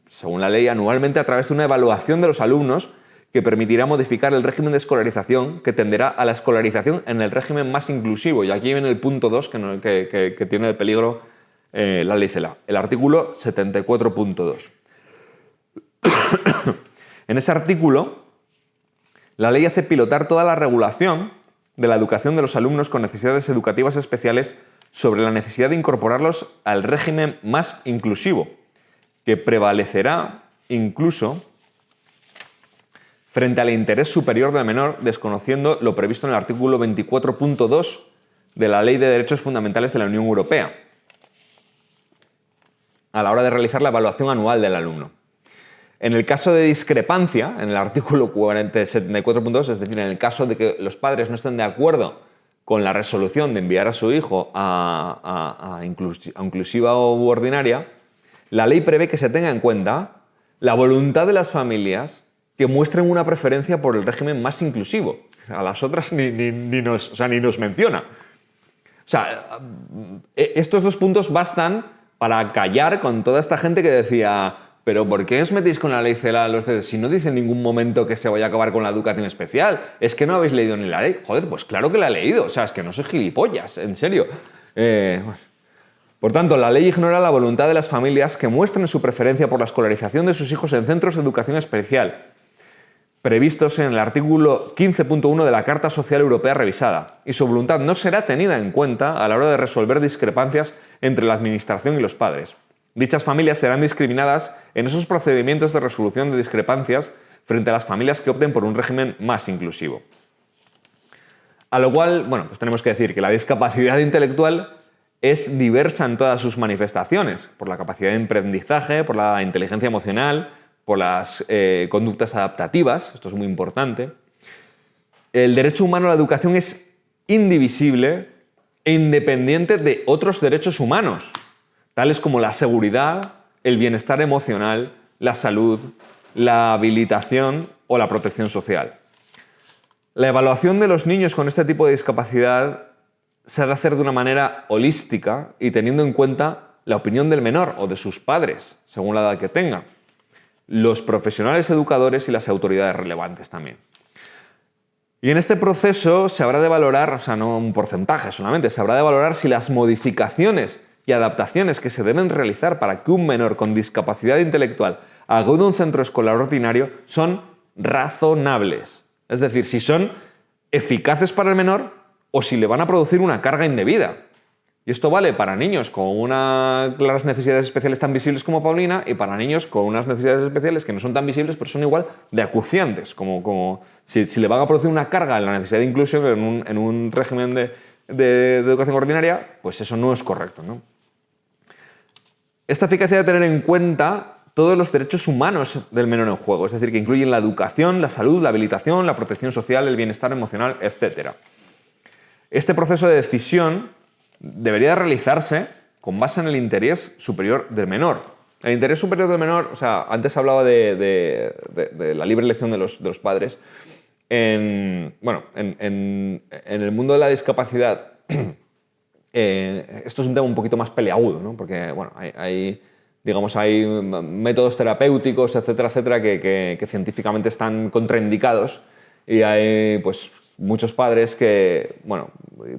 según la ley, anualmente a través de una evaluación de los alumnos que permitirá modificar el régimen de escolarización, que tenderá a la escolarización en el régimen más inclusivo. Y aquí viene el punto 2 que tiene de peligro la ley CELA, el artículo 74.2. En ese artículo, la ley hace pilotar toda la regulación de la educación de los alumnos con necesidades educativas especiales sobre la necesidad de incorporarlos al régimen más inclusivo, que prevalecerá incluso frente al interés superior del menor, desconociendo lo previsto en el artículo 24.2 de la Ley de Derechos Fundamentales de la Unión Europea, a la hora de realizar la evaluación anual del alumno. En el caso de discrepancia, en el artículo 74.2, es decir, en el caso de que los padres no estén de acuerdo con la resolución de enviar a su hijo a inclusiva u ordinaria, la ley prevé que se tenga en cuenta la voluntad de las familias que muestren una preferencia por el régimen más inclusivo. A las otras ni nos menciona. O sea, estos dos puntos bastan para callar con toda esta gente que decía: ¿pero por qué os metéis con la ley CELA los de si no dice en ningún momento que se vaya a acabar con la educación especial? ¿Es que no habéis leído ni la ley? Joder, pues claro que la he leído. O sea, es que no soy gilipollas, en serio. Por tanto, la ley ignora la voluntad de las familias que muestren su preferencia por la escolarización de sus hijos en centros de educación especial, previstos en el artículo 15.1 de la Carta Social Europea revisada, y su voluntad no será tenida en cuenta a la hora de resolver discrepancias entre la Administración y los padres. Dichas familias serán discriminadas en esos procedimientos de resolución de discrepancias frente a las familias que opten por un régimen más inclusivo. A lo cual, pues tenemos que decir que la discapacidad intelectual es diversa en todas sus manifestaciones, por la capacidad de aprendizaje, por la inteligencia emocional, por las conductas adaptativas, esto es muy importante. El derecho humano a la educación es indivisible e independiente de otros derechos humanos, tales como la seguridad, el bienestar emocional, la salud, la habilitación o la protección social. La evaluación de los niños con este tipo de discapacidad se ha de hacer de una manera holística y teniendo en cuenta la opinión del menor o de sus padres, según la edad que tenga. los profesionales educadores y las autoridades relevantes también. Y en este proceso se habrá de valorar, o sea, no un porcentaje solamente, se habrá de valorar si las modificaciones y adaptaciones que se deben realizar para que un menor con discapacidad intelectual acude a un centro escolar ordinario son razonables. Es decir, si son eficaces para el menor o si le van a producir una carga indebida. Y esto vale para niños con unas claras necesidades especiales tan visibles como Paulina y para niños con unas necesidades especiales que no son tan visibles pero son igual de acuciantes. Como si le van a producir una carga en la necesidad de inclusión en un régimen de educación ordinaria, pues eso no es correcto, ¿no? Esta eficacia debe tener en cuenta todos los derechos humanos del menor en juego, es decir, que incluyen la educación, la salud, la habilitación, la protección social, el bienestar emocional, etc. Este proceso de decisión debería realizarse con base en el interés superior del menor. El interés superior del menor, o sea, antes hablaba de la libre elección de los padres. En el mundo de la discapacidad, esto es un tema un poquito más peleagudo, ¿no? Porque bueno, hay métodos terapéuticos, etcétera, etcétera, que científicamente están contraindicados y hay pues, muchos padres que bueno,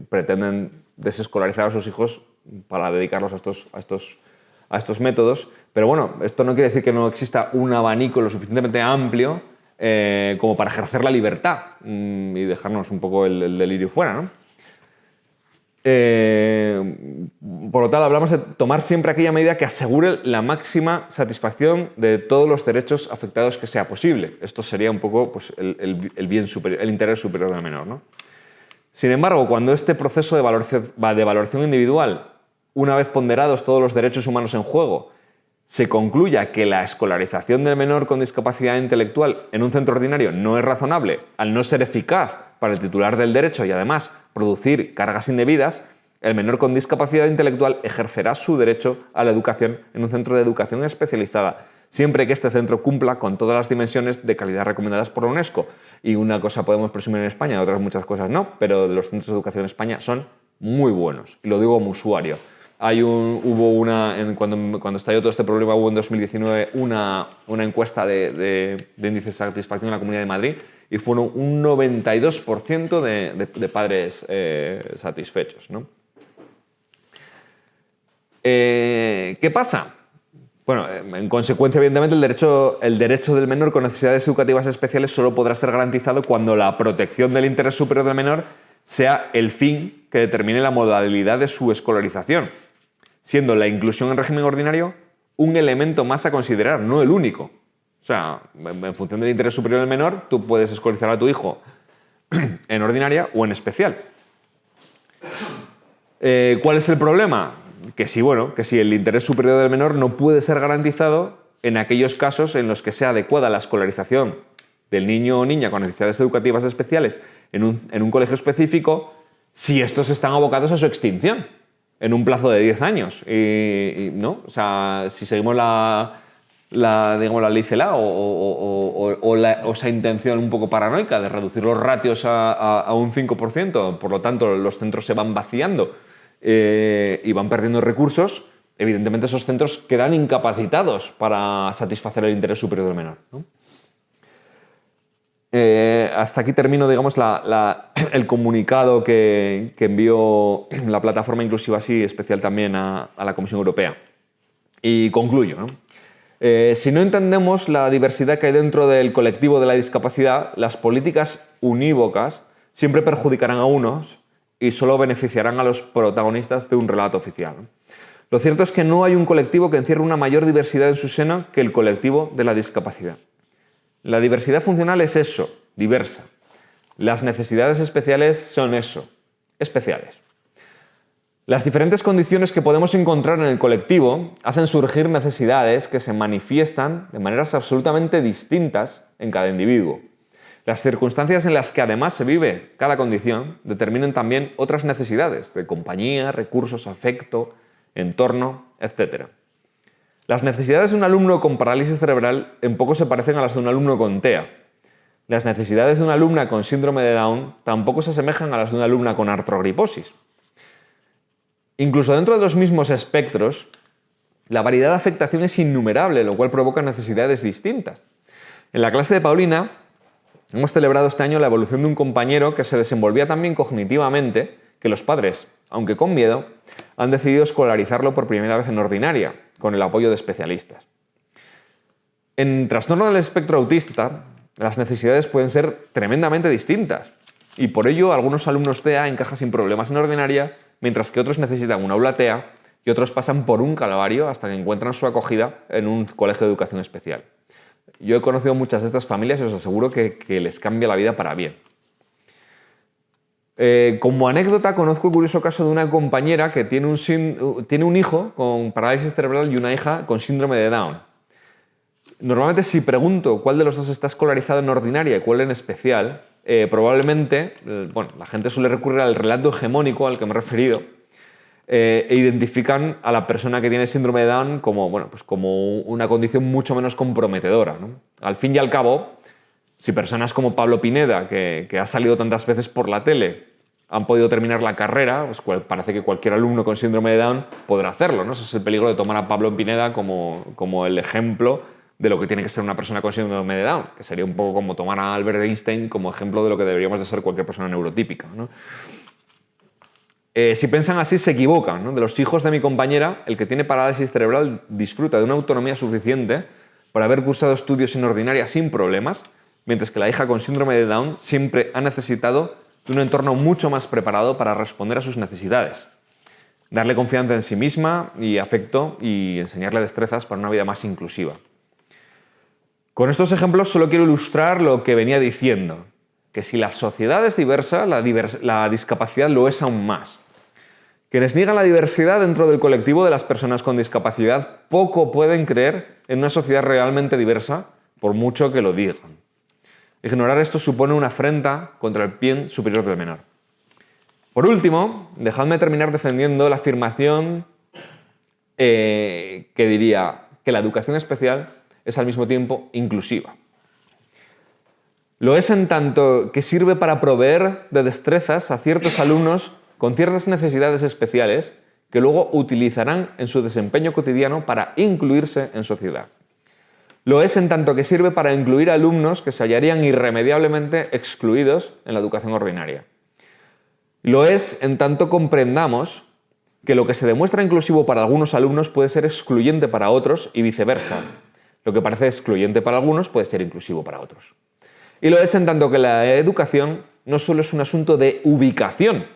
pretenden desescolarizar a sus hijos para dedicarlos a estos métodos. Pero bueno, esto no quiere decir que no exista un abanico lo suficientemente amplio como para ejercer la libertad y dejarnos un poco el delirio fuera, ¿no? Por lo tal, hablamos de tomar siempre aquella medida que asegure la máxima satisfacción de todos los derechos afectados que sea posible. Esto sería un poco pues, el bien superior, el interés superior del menor, ¿no? Sin embargo, cuando este proceso de valoración individual, una vez ponderados todos los derechos humanos en juego, se concluya que la escolarización del menor con discapacidad intelectual en un centro ordinario no es razonable, al no ser eficaz para el titular del derecho y además producir cargas indebidas, el menor con discapacidad intelectual ejercerá su derecho a la educación en un centro de educación especializada, siempre que este centro cumpla con todas las dimensiones de calidad recomendadas por la UNESCO. Y una cosa podemos presumir en España, otras muchas cosas no, pero los centros de educación en España son muy buenos, y lo digo como usuario. Cuando estalló todo este problema, hubo en 2019 una encuesta de índice de satisfacción en la Comunidad de Madrid y fueron un 92% de padres satisfechos, ¿no? ¿Qué pasa? Bueno, en consecuencia, evidentemente, el derecho del menor con necesidades educativas especiales solo podrá ser garantizado cuando la protección del interés superior del menor sea el fin que determine la modalidad de su escolarización, siendo la inclusión en régimen ordinario un elemento más a considerar, no el único. O sea, en función del interés superior del menor, tú puedes escolarizar a tu hijo en ordinaria o en especial. ¿Cuál es el problema? Que si el interés superior del menor no puede ser garantizado en aquellos casos en los que sea adecuada la escolarización del niño o niña con necesidades educativas especiales en un colegio específico, si estos están abocados a su extinción en un plazo de 10 años. ¿No? O sea, si seguimos la ley CELA o esa intención un poco paranoica de reducir los ratios a un 5%, por lo tanto los centros se van vaciando y van perdiendo recursos, evidentemente esos centros quedan incapacitados para satisfacer el interés superior del menor, ¿no? Hasta aquí termino, digamos, el comunicado que envió la plataforma Inclusiva Sí, especial también a la Comisión Europea. Y concluyo, ¿no? Si no entendemos la diversidad que hay dentro del colectivo de la discapacidad, las políticas unívocas siempre perjudicarán a unos y solo beneficiarán a los protagonistas de un relato oficial. Lo cierto es que no hay un colectivo que encierre una mayor diversidad en su seno que el colectivo de la discapacidad. La diversidad funcional es eso, diversa. Las necesidades especiales son eso, especiales. Las diferentes condiciones que podemos encontrar en el colectivo hacen surgir necesidades que se manifiestan de maneras absolutamente distintas en cada individuo. Las circunstancias en las que además se vive cada condición determinan también otras necesidades de compañía, recursos, afecto, entorno, etc. Las necesidades de un alumno con parálisis cerebral en poco se parecen a las de un alumno con TEA. Las necesidades de una alumna con síndrome de Down tampoco se asemejan a las de una alumna con artrogriposis. Incluso dentro de los mismos espectros, La variedad de afectación es innumerable, lo cual provoca necesidades distintas. En la clase de Paulina hemos celebrado este año la evolución de un compañero que se desenvolvía tan bien cognitivamente que los padres, aunque con miedo, han decidido escolarizarlo por primera vez en ordinaria, con el apoyo de especialistas. En trastorno del espectro autista, las necesidades pueden ser tremendamente distintas y por ello algunos alumnos TEA encajan sin problemas en ordinaria, mientras que otros necesitan una aula TEA y otros pasan por un calvario hasta que encuentran su acogida en un colegio de educación especial. Yo he conocido muchas de estas familias y os aseguro que les cambia la vida para bien. Como anécdota, conozco el curioso caso de una compañera que tiene un hijo con parálisis cerebral y una hija con síndrome de Down. Normalmente, si pregunto cuál de los dos está escolarizado en ordinaria y cuál en especial, probablemente la gente suele recurrir al relato hegemónico al que me he referido e identifican a la persona que tiene síndrome de Down como una condición mucho menos comprometedora, ¿no? Al fin y al cabo, si personas como Pablo Pineda, que ha salido tantas veces por la tele, han podido terminar la carrera, pues parece que cualquier alumno con síndrome de Down podrá hacerlo, ¿no? Ese es el peligro de tomar a Pablo Pineda como el ejemplo de lo que tiene que ser una persona con síndrome de Down, que sería un poco como tomar a Albert Einstein como ejemplo de lo que deberíamos de ser cualquier persona neurotípica, ¿no? Si piensan así, se equivocan, ¿no? De los hijos de mi compañera, el que tiene parálisis cerebral disfruta de una autonomía suficiente para haber cursado estudios en ordinaria sin problemas, mientras que la hija con síndrome de Down siempre ha necesitado de un entorno mucho más preparado para responder a sus necesidades, darle confianza en sí misma y afecto y enseñarle destrezas para una vida más inclusiva. Con estos ejemplos solo quiero ilustrar lo que venía diciendo, que si la sociedad es diversa, la discapacidad lo es aún más. Quienes niegan la diversidad dentro del colectivo de las personas con discapacidad poco pueden creer en una sociedad realmente diversa, por mucho que lo digan. Ignorar esto supone una afrenta contra el bien superior del menor. Por último, dejadme terminar defendiendo la afirmación que diría que la educación especial es al mismo tiempo inclusiva. Lo es en tanto que sirve para proveer de destrezas a ciertos alumnos con ciertas necesidades especiales que luego utilizarán en su desempeño cotidiano para incluirse en sociedad. Lo es en tanto que sirve para incluir alumnos que se hallarían irremediablemente excluidos en la educación ordinaria. Lo es en tanto comprendamos que lo que se demuestra inclusivo para algunos alumnos puede ser excluyente para otros y viceversa. Lo que parece excluyente para algunos puede ser inclusivo para otros. Y lo es en tanto que la educación no solo es un asunto de ubicación,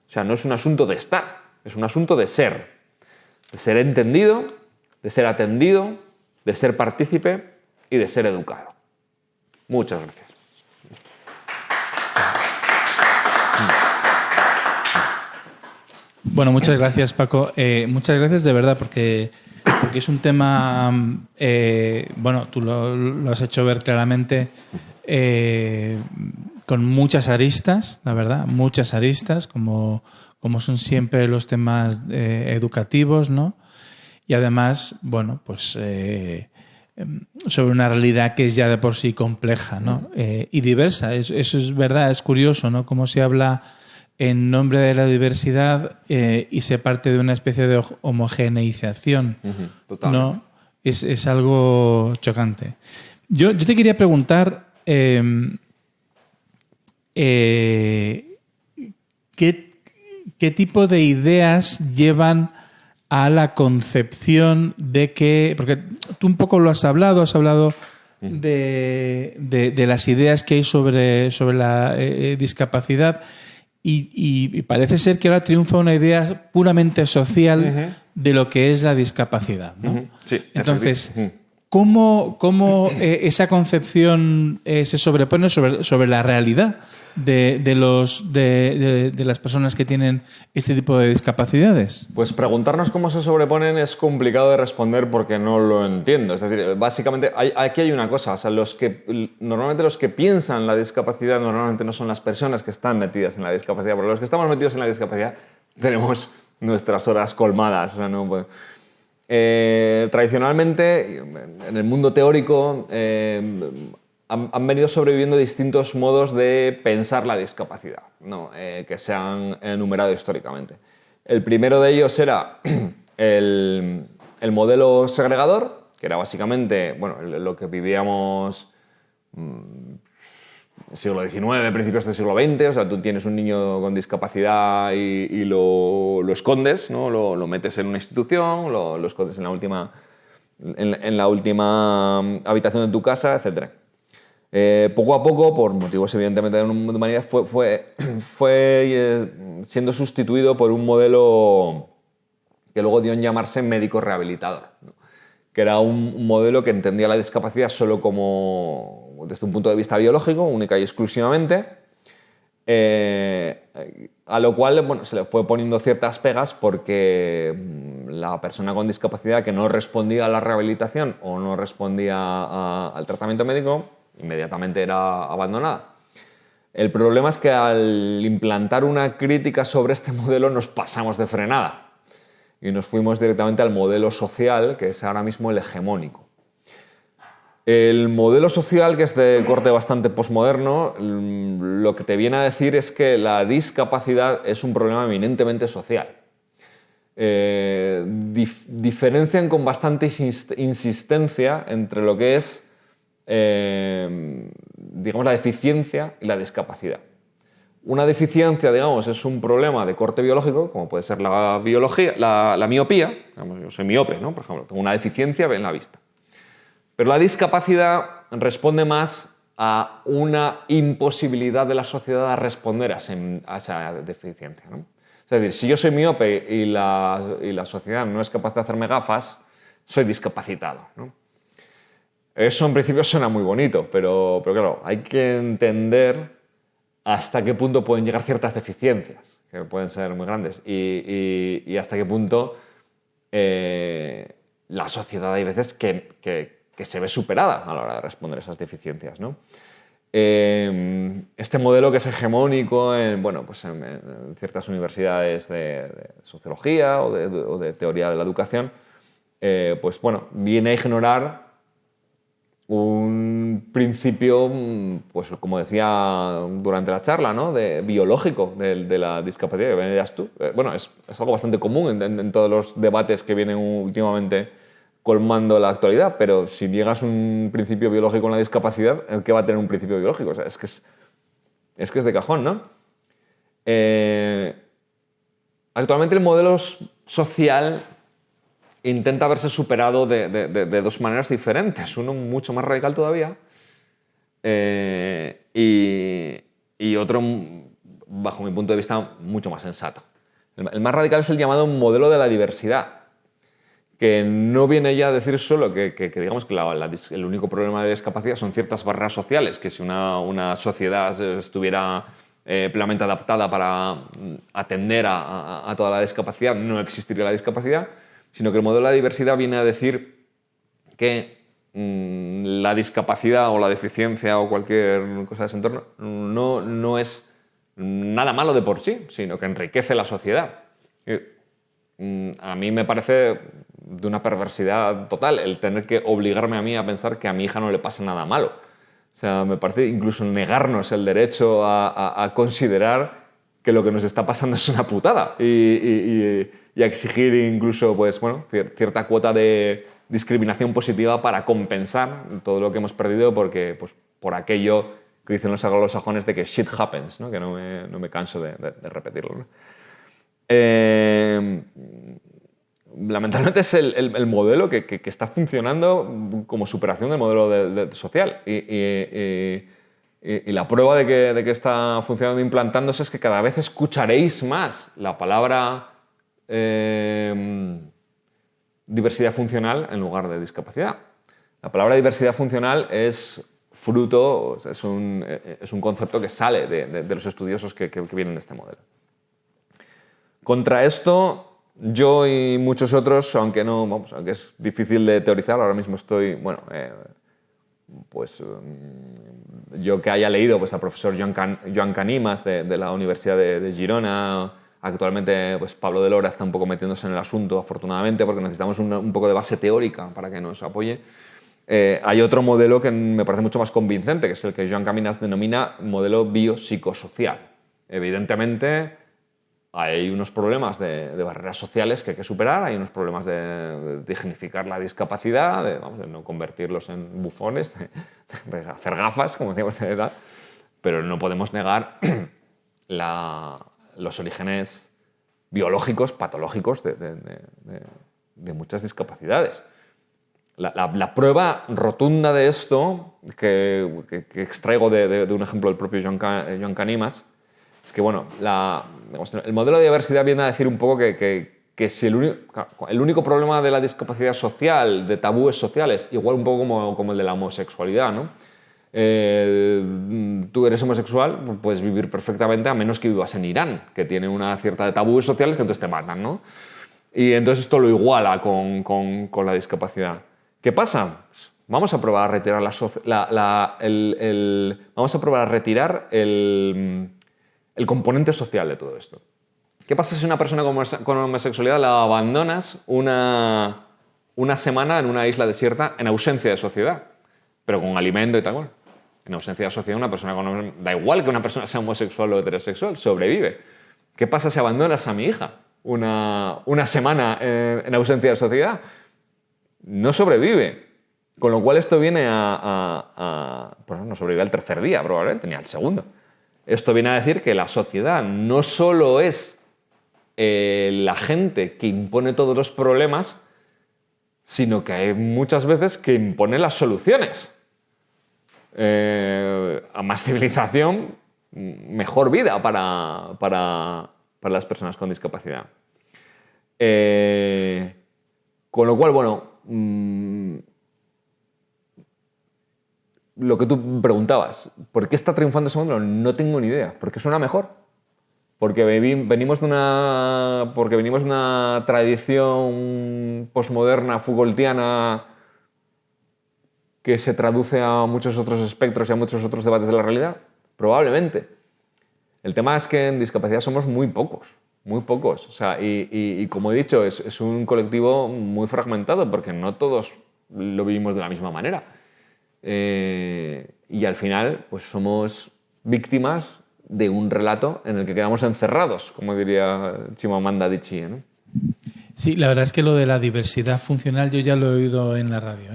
o sea, no es un asunto de estar, es un asunto de ser entendido, de ser atendido, de ser partícipe y de ser educado. Muchas gracias. Bueno, muchas gracias, Paco. Muchas gracias de verdad, porque es un tema, tú lo has hecho ver claramente, con muchas aristas, la verdad, muchas aristas, como son siempre los temas educativos, ¿no? Y además, sobre una realidad que es ya de por sí compleja, ¿no? Y diversa. Eso es verdad, es curioso, ¿no? Cómo se habla en nombre de la diversidad y se parte de una especie de homogeneización, ¿no? Es algo chocante. Yo te quería preguntar ¿qué tipo de ideas llevan a la concepción de que... Porque tú un poco lo has hablado de las ideas que hay sobre la discapacidad y parece ser que ahora triunfa una idea puramente social de lo que es la discapacidad, ¿no? Sí, entonces, ¿cómo esa concepción se sobrepone sobre la realidad de las personas que tienen este tipo de discapacidades? Pues preguntarnos cómo se sobreponen es complicado de responder porque no lo entiendo. Es decir, básicamente aquí hay una cosa. O sea, normalmente los que piensan la discapacidad normalmente no son las personas que están metidas en la discapacidad, porque los que estamos metidos en la discapacidad tenemos nuestras horas colmadas. O sea, no, tradicionalmente, en el mundo teórico, han venido sobreviviendo distintos modos de pensar la discapacidad, ¿no? Que se han enumerado históricamente. El primero de ellos era el el modelo segregador, que era básicamente lo que vivíamos siglo XIX, principios del siglo XX, o sea, tú tienes un niño con discapacidad y lo escondes, ¿no? Lo metes en una institución, lo escondes en la última habitación de tu casa, etc. Poco a poco, por motivos evidentemente de humanidad, fue siendo sustituido por un modelo que luego dio en llamarse médico rehabilitador, ¿no? Que era un modelo que entendía la discapacidad solo como desde un punto de vista biológico, única y exclusivamente, a lo cual se le fue poniendo ciertas pegas porque la persona con discapacidad que no respondía a la rehabilitación o no respondía al tratamiento médico, inmediatamente era abandonada. El problema es que al implantar una crítica sobre este modelo nos pasamos de frenada y nos fuimos directamente al modelo social, que es ahora mismo el hegemónico. El modelo social, que es de corte bastante posmoderno, lo que te viene a decir es que la discapacidad es un problema eminentemente social. Diferencian con bastante insistencia entre lo que es, digamos, la deficiencia y la discapacidad. Una deficiencia, digamos, es un problema de corte biológico, como puede ser la miopía. Yo soy miope, ¿no? Por ejemplo, tengo una deficiencia en la vista. Pero la discapacidad responde más a una imposibilidad de la sociedad a responder a esa deficiencia, ¿no? Es decir, si yo soy miope y la sociedad no es capaz de hacerme gafas, soy discapacitado, ¿no? Eso en principio suena muy bonito, pero claro, hay que entender hasta qué punto pueden llegar ciertas deficiencias, que pueden ser muy grandes, y hasta qué punto la sociedad hay veces que se ve superada a la hora de responder a esas deficiencias, ¿no? Este modelo que es hegemónico en ciertas universidades de sociología o de teoría de la educación, viene a ignorar un principio, pues como decía durante la charla, ¿no? Biológico de la discapacidad, que venías tú. Es algo bastante común en todos los debates que vienen últimamente colmando la actualidad, pero si niegas un principio biológico en la discapacidad, ¿qué va a tener un principio biológico? O sea, es que es de cajón, ¿no? Actualmente el modelo social intenta verse superado de dos maneras diferentes. Uno mucho más radical todavía y otro, bajo mi punto de vista, mucho más sensato. El más radical es el llamado modelo de la diversidad, que no viene ya a decir solo que digamos que el único problema de la discapacidad son ciertas barreras sociales, que si una sociedad estuviera plenamente adaptada para atender a toda la discapacidad, no existiría la discapacidad, sino que el modelo de la diversidad viene a decir que la discapacidad o la deficiencia o cualquier cosa de ese entorno no es nada malo de por sí, sino que enriquece la sociedad. A mí me parece de una perversidad total el tener que obligarme a mí a pensar que a mi hija no le pasa nada malo. O sea, me parece incluso negarnos el derecho a considerar que lo que nos está pasando es una putada y a exigir incluso cierta cuota de discriminación positiva para compensar todo lo que hemos perdido por aquello que dicen los anglosajones de que shit happens, ¿no? Que no me canso de repetirlo, ¿no? Lamentablemente es el modelo que está funcionando como superación del modelo social y la prueba de que está funcionando e implantándose es que cada vez escucharéis más la palabra diversidad funcional en lugar de discapacidad. La palabra diversidad funcional es fruto, es un concepto que sale de los estudiosos que vienen de este modelo. Contra esto, yo y muchos otros, aunque es difícil de teorizar, ahora mismo estoy, yo que haya leído al profesor Joan Canimas de la Universidad de Girona, actualmente Pablo de Lora está un poco metiéndose en el asunto, afortunadamente, porque necesitamos un poco de base teórica para que nos apoye. Hay otro modelo que me parece mucho más convincente, que es el que Joan Canimas denomina modelo biopsicosocial. Evidentemente, hay unos problemas de barreras sociales que hay que superar, hay unos problemas de dignificar la discapacidad, de no convertirlos en bufones, de hacer gafas, como decíamos de edad, pero no podemos negar los orígenes biológicos, patológicos de muchas discapacidades. La prueba rotunda de esto, que extraigo de un ejemplo del propio Joan Canimas, es que, bueno, el modelo de diversidad viene a decir un poco que si el único problema de la discapacidad social, de tabúes sociales, igual un poco como el de la homosexualidad, ¿no? Tú eres homosexual, puedes vivir perfectamente a menos que vivas en Irán, que tiene una cierta de tabúes sociales que entonces te matan, ¿no? Y entonces esto lo iguala con la discapacidad. ¿Qué pasa? Vamos a probar a retirar vamos a probar a retirar el componente social de todo esto. ¿Qué pasa si una persona con homosexualidad la abandonas una semana en una isla desierta en ausencia de sociedad, pero con alimento y tal cual? En ausencia de sociedad, una persona da igual que una persona sea homosexual o heterosexual, sobrevive. ¿Qué pasa si abandonas a mi hija una semana en ausencia de sociedad? No sobrevive. Con lo cual esto viene pues no sobrevive al tercer día probablemente, ni al segundo. Esto viene a decir que la sociedad no solo es la gente que impone todos los problemas, sino que hay muchas veces que impone las soluciones. A más civilización, mejor vida para las personas con discapacidad. Con lo cual, bueno, lo que tú preguntabas, ¿por qué está triunfando ese modelo? No tengo ni idea. ¿Por qué suena mejor? Porque venimos de una tradición posmoderna, Foucaultiana, que se traduce a muchos otros espectros y a muchos otros debates de la realidad. Probablemente. El tema es que en discapacidad somos muy pocos. Muy pocos. O sea, y como he dicho, es un colectivo muy fragmentado porque no todos lo vivimos de la misma manera. Y al final pues somos víctimas de un relato en el que quedamos encerrados, como diría Chimamanda Adichie, ¿no? Sí, la verdad es que lo de la diversidad funcional yo ya lo he oído en la radio.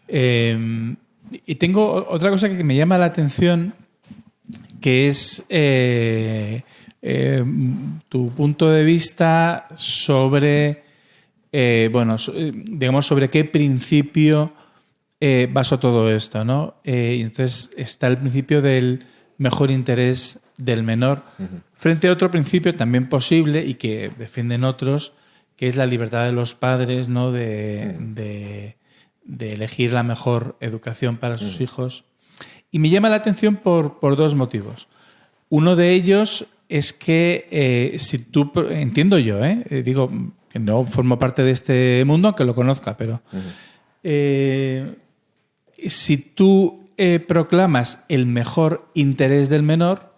Y tengo otra cosa que me llama la atención, que es tu punto de vista sobre, digamos, sobre qué principio baso todo esto, ¿no? Entonces está el principio del mejor interés del menor, frente a otro principio también posible y que defienden otros, que es la libertad de los padres, ¿no? de elegir la mejor educación para sus hijos. Y me llama la atención por dos motivos. Uno de ellos es que si tú, entiendo yo, digo que no formo parte de este mundo, aunque lo conozca, pero si tú proclamas el mejor interés del menor,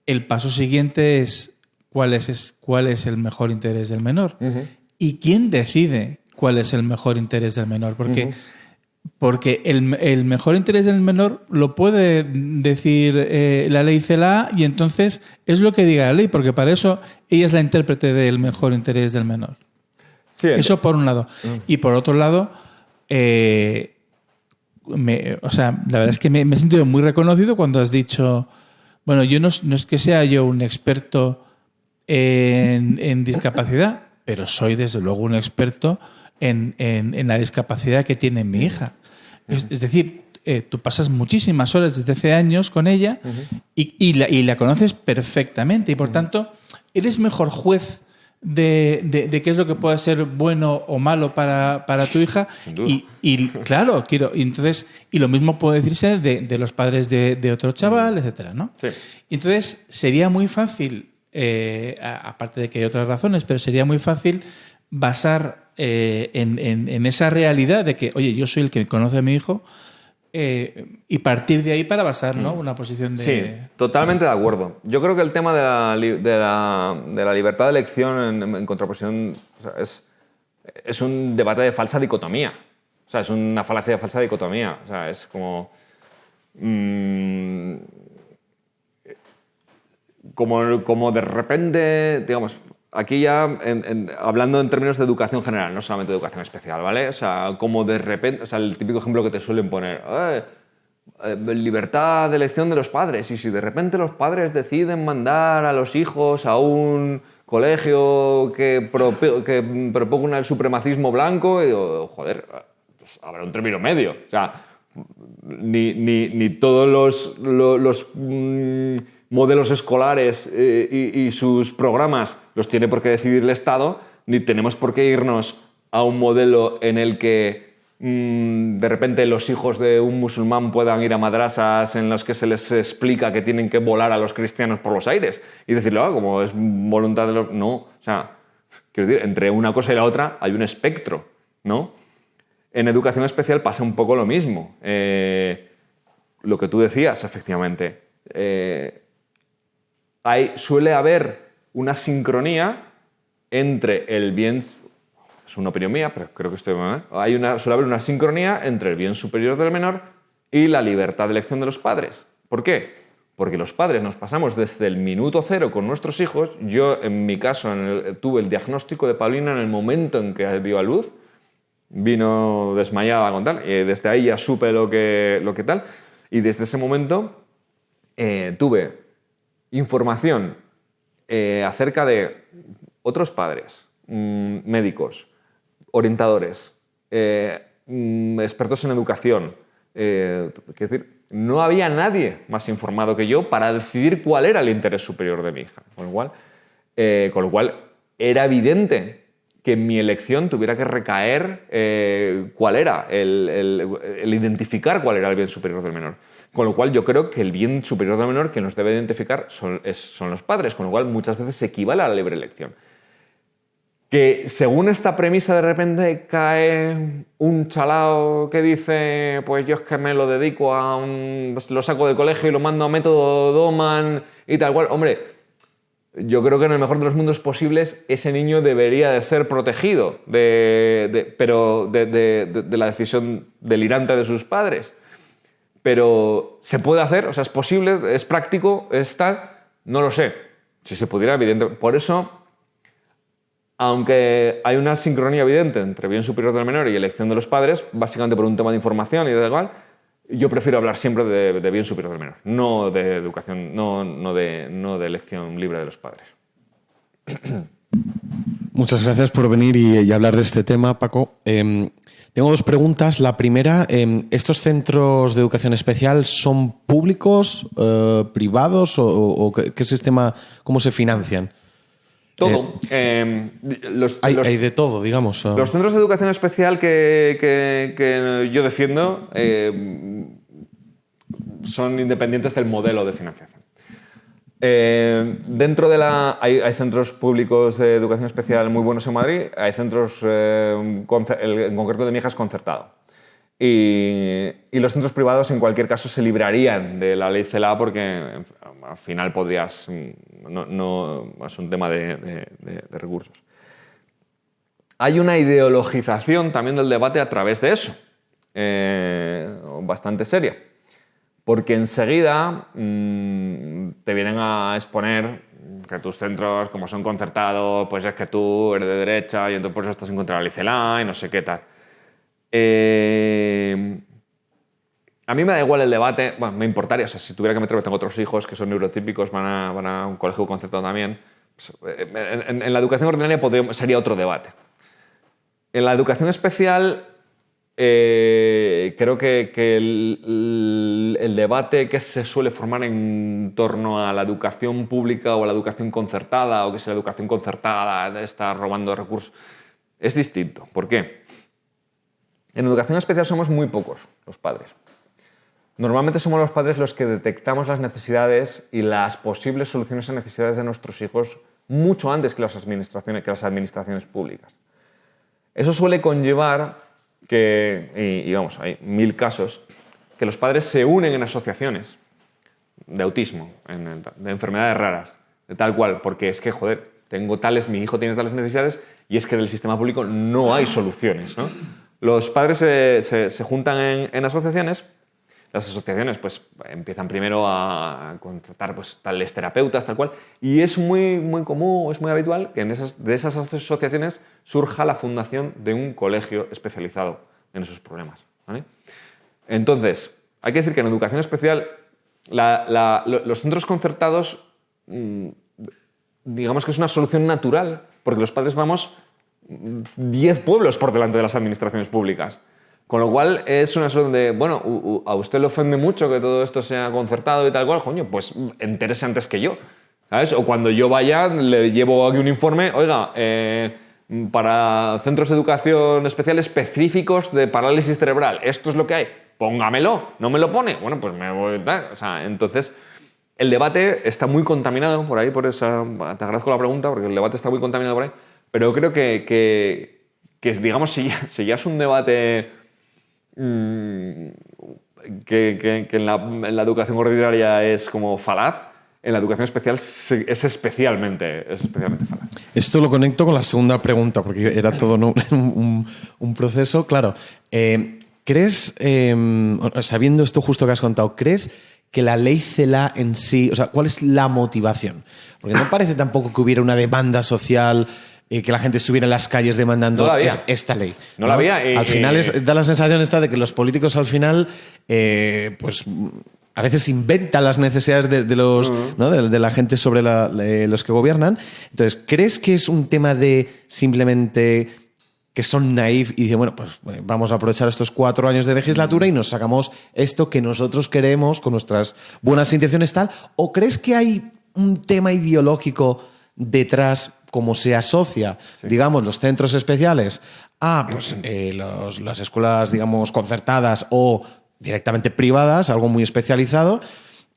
el paso siguiente es cuál es el mejor interés del menor. ¿Y quién decide cuál es el mejor interés del menor? Porque el mejor interés del menor lo puede decir la ley CELA y entonces es lo que diga la ley, porque para eso ella es la intérprete del mejor interés del menor. Sí, eso por un lado. Y por otro lado, la verdad es que me he sentido muy reconocido cuando has dicho, bueno, yo no es que sea yo un experto en discapacidad, pero soy desde luego un experto en la discapacidad que tiene mi hija. Es decir, tú pasas muchísimas horas desde hace años con ella y la conoces perfectamente y por tanto eres mejor juez de qué es lo que puede ser bueno o malo para tu hija. Y claro, y lo mismo puede decirse de los padres de otro chaval, etcétera, ¿no? Sí. Entonces sería muy fácil, aparte de que hay otras razones, pero sería muy fácil basar en esa realidad de que, oye, yo soy el que conoce a mi hijo, y partir de ahí para basar, ¿no? Una posición de... Sí, totalmente de acuerdo. Yo creo que el tema de la libertad de elección en contraposición, o sea, es un debate de falsa dicotomía. O sea, es una falacia de falsa dicotomía. O sea, es como... como de repente, digamos, aquí ya hablando en términos de educación general, no solamente de educación especial, ¿vale? O sea, como de repente, o sea, el típico ejemplo que te suelen poner, libertad de elección de los padres, y si de repente los padres deciden mandar a los hijos a un colegio que propugna el supremacismo blanco, y digo, joder, pues habrá un término medio, o sea, ni todos los modelos escolares y sus programas los tiene por qué decidir el Estado, ni tenemos por qué irnos a un modelo en el que de repente los hijos de un musulmán puedan ir a madrasas en los que se les explica que tienen que volar a los cristianos por los aires y decirle, como es voluntad de los... No, o sea, quiero decir, entre una cosa y la otra hay un espectro, ¿no? En educación especial pasa un poco lo mismo. Lo que tú decías, efectivamente. Suele haber una sincronía entre el bien... Es una opinión mía, pero creo que estoy mal. Suele haber una sincronía entre el bien superior del menor y la libertad de elección de los padres. ¿Por qué? Porque los padres nos pasamos desde el minuto cero con nuestros hijos. Yo, en mi caso, tuve el diagnóstico de Paulina en el momento en que dio a luz. Vino desmayada con tal. Y desde ahí ya supe lo que tal. Y desde ese momento tuve información acerca de otros padres, médicos, orientadores, expertos en educación. Es decir, no había nadie más informado que yo para decidir cuál era el interés superior de mi hija. Con lo cual era evidente que en mi elección tuviera que recaer cuál era, el identificar cuál era el bien superior del menor. Con lo cual yo creo que el bien superior del menor que nos debe identificar son los padres, con lo cual muchas veces se equivale a la libre elección. Que según esta premisa de repente cae un chalao que dice pues yo es que me lo dedico pues lo saco del colegio y lo mando a método Doman y tal cual. Hombre, yo creo que en el mejor de los mundos posibles ese niño debería de ser protegido pero de la decisión delirante de sus padres. Pero ¿se puede hacer? O sea, ¿es posible? ¿Es práctico? ¿Es tal? No lo sé. Si se pudiera, evidentemente. Por eso, aunque hay una sincronía evidente entre bien superior del menor y elección de los padres, básicamente por un tema de información y de igual, yo prefiero hablar siempre de bien superior del menor, no de educación, no de elección libre de los padres. Muchas gracias por venir y hablar de este tema, Paco. Tengo dos preguntas. La primera, ¿estos centros de educación especial son públicos, privados o qué sistema, cómo se financian? Todo. Hay de todo, digamos. Los centros de educación especial que yo defiendo son independientes del modelo de financiación. Dentro de hay centros públicos de educación especial muy buenos en Madrid, hay centros, en concreto de mi hija es concertado. Y los centros privados en cualquier caso se librarían de la ley CELA porque al final podrías... No es un tema de recursos. Hay una ideologización también del debate a través de eso, bastante seria. Porque enseguida te vienen a exponer que tus centros, como son concertados, pues es que tú eres de derecha y entonces por eso estás en contra de la ley CELA y no sé qué tal. A mí me da igual el debate, bueno, me importaría, o sea, si tuviera que meterme, tengo otros hijos que son neurotípicos, van a un colegio concertado también. Pues, en la educación ordinaria sería otro debate. En la educación especial, creo que el debate que se suele formar en torno a la educación pública o a la educación concertada, o que si la educación concertada está robando recursos, es distinto. ¿Por qué? En educación especial somos muy pocos los padres. Normalmente somos los padres los que detectamos las necesidades y las posibles soluciones a necesidades de nuestros hijos mucho antes que las administraciones públicas. Eso suele conllevar que, y vamos, hay 1000 casos, que los padres se unen en asociaciones de autismo, de enfermedades raras, de tal cual, porque es que, joder, mi hijo tiene tales necesidades y es que en el sistema público no hay soluciones, ¿no? Los padres se juntan en asociaciones las asociaciones pues, empiezan primero a contratar pues, tales terapeutas, tal cual, y es muy, muy común, es muy habitual que de esas asociaciones surja la fundación de un colegio especializado en esos problemas, ¿vale? Entonces, hay que decir que en educación especial los centros concertados, digamos que es una solución natural, porque los padres vamos 10 pueblos por delante de las administraciones públicas. Con lo cual es una solución de, bueno, a usted le ofende mucho que todo esto sea concertado y tal cual, coño, pues entérese antes que yo, ¿sabes? O cuando yo vaya, le llevo aquí un informe, oiga, para centros de educación especial específicos de parálisis cerebral, esto es lo que hay, póngamelo, no me lo pone, bueno, pues me voy, o sea, entonces el debate está muy contaminado por ahí, te agradezco la pregunta, porque el debate está muy contaminado por ahí, pero yo creo que digamos, si ya es un debate que en la educación ordinaria es como falaz, en la educación especial es especialmente falaz. Esto lo conecto con la segunda pregunta, porque era todo un proceso. Claro, ¿crees, sabiendo esto justo que has contado, crees que la ley CELA en sí, o sea, cuál es la motivación? Porque no parece tampoco que hubiera una demanda social, que la gente estuviera en las calles demandando esta ley. No la había. Al final da la sensación esta de que los políticos al final, pues a veces inventan las necesidades de los, ¿no? de la gente sobre los que gobiernan. Entonces, ¿crees que es un tema de simplemente que son naif y dicen, bueno, pues vamos a aprovechar estos 4 años de legislatura y nos sacamos esto que nosotros queremos con nuestras buenas intenciones tal? ¿O crees que hay un tema ideológico detrás, como se asocia, digamos, los centros especiales a pues, las escuelas, digamos, concertadas o directamente privadas, algo muy especializado,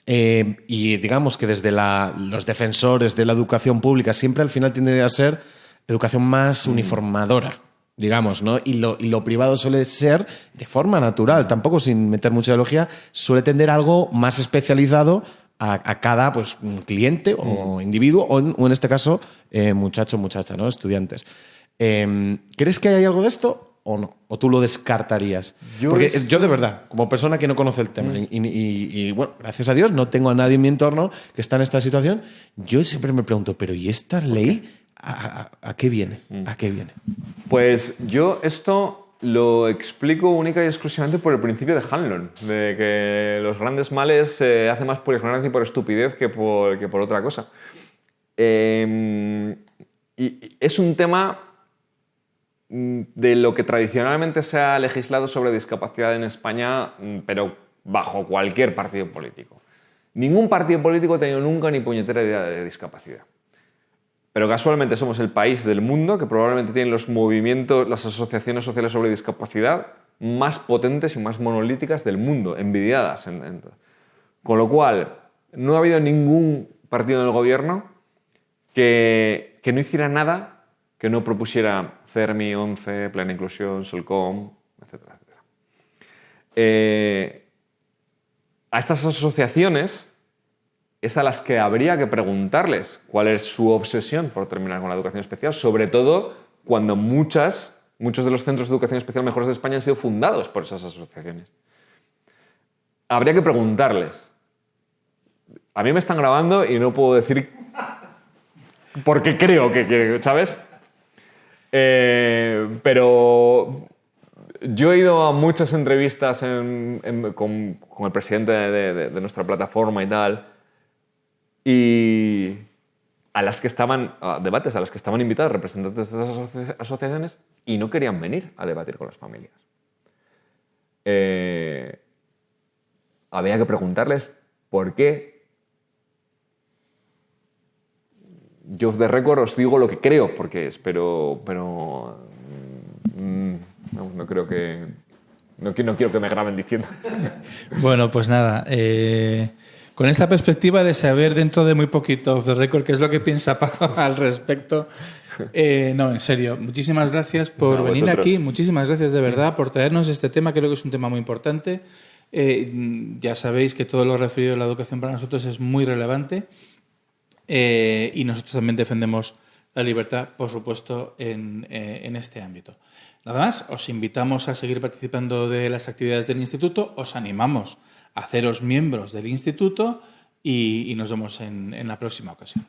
y digamos que desde los defensores de la educación pública siempre al final tiende a ser educación más uniformadora, digamos, ¿no? Y lo privado suele ser de forma natural, tampoco sin meter mucha ideología, suele tender a algo más especializado a cada pues, cliente o individuo, o en este caso, muchacho o muchacha, ¿no? Estudiantes. ¿Crees que hay algo de esto o no? ¿O tú lo descartarías? Porque yo, de verdad, como persona que no conoce el tema, y bueno, gracias a Dios, no tengo a nadie en mi entorno que está en esta situación, yo siempre me pregunto, ¿pero y esta ley a qué viene? ¿A qué viene? Pues yo esto lo explico única y exclusivamente por el principio de Hanlon, de que los grandes males se hacen más por ignorancia y por estupidez que por otra cosa. Y es un tema de lo que tradicionalmente se ha legislado sobre discapacidad en España, pero bajo cualquier partido político. Ningún partido político ha tenido nunca ni puñetera idea de discapacidad. Pero casualmente somos el país del mundo que probablemente tiene los movimientos, las asociaciones sociales sobre discapacidad más potentes y más monolíticas del mundo, envidiadas. Con lo cual, no ha habido ningún partido en el gobierno que no hiciera nada que no propusiera CERMI, ONCE, Plena Inclusión, Solcom, etcétera, etcétera. A estas asociaciones es a las que habría que preguntarles cuál es su obsesión por terminar con la educación especial, sobre todo cuando muchos de los centros de educación especial mejores de España han sido fundados por esas asociaciones. Habría que preguntarles. A mí me están grabando y no puedo decir porque creo que ¿sabes? Pero yo he ido a muchas entrevistas con el presidente de nuestra plataforma y tal, y a debates a los que estaban invitados representantes de esas asociaciones y no querían venir a debatir con las familias. Había que preguntarles por qué. Yo off the record os digo lo que creo, porque es, pero no creo que... No quiero que me graben diciendo. Bueno, pues nada. Con esta perspectiva de saber dentro de muy poquito off the record qué es lo que piensa Paco al respecto. No, en serio, muchísimas gracias por venir aquí. Muchísimas gracias de verdad por traernos este tema. Creo que es un tema muy importante. Ya sabéis que todo lo referido a la educación para nosotros es muy relevante. Y nosotros también defendemos la libertad, por supuesto, en este ámbito. Nada más, os invitamos a seguir participando de las actividades del instituto, os animamos a haceros miembros del instituto y nos vemos en la próxima ocasión.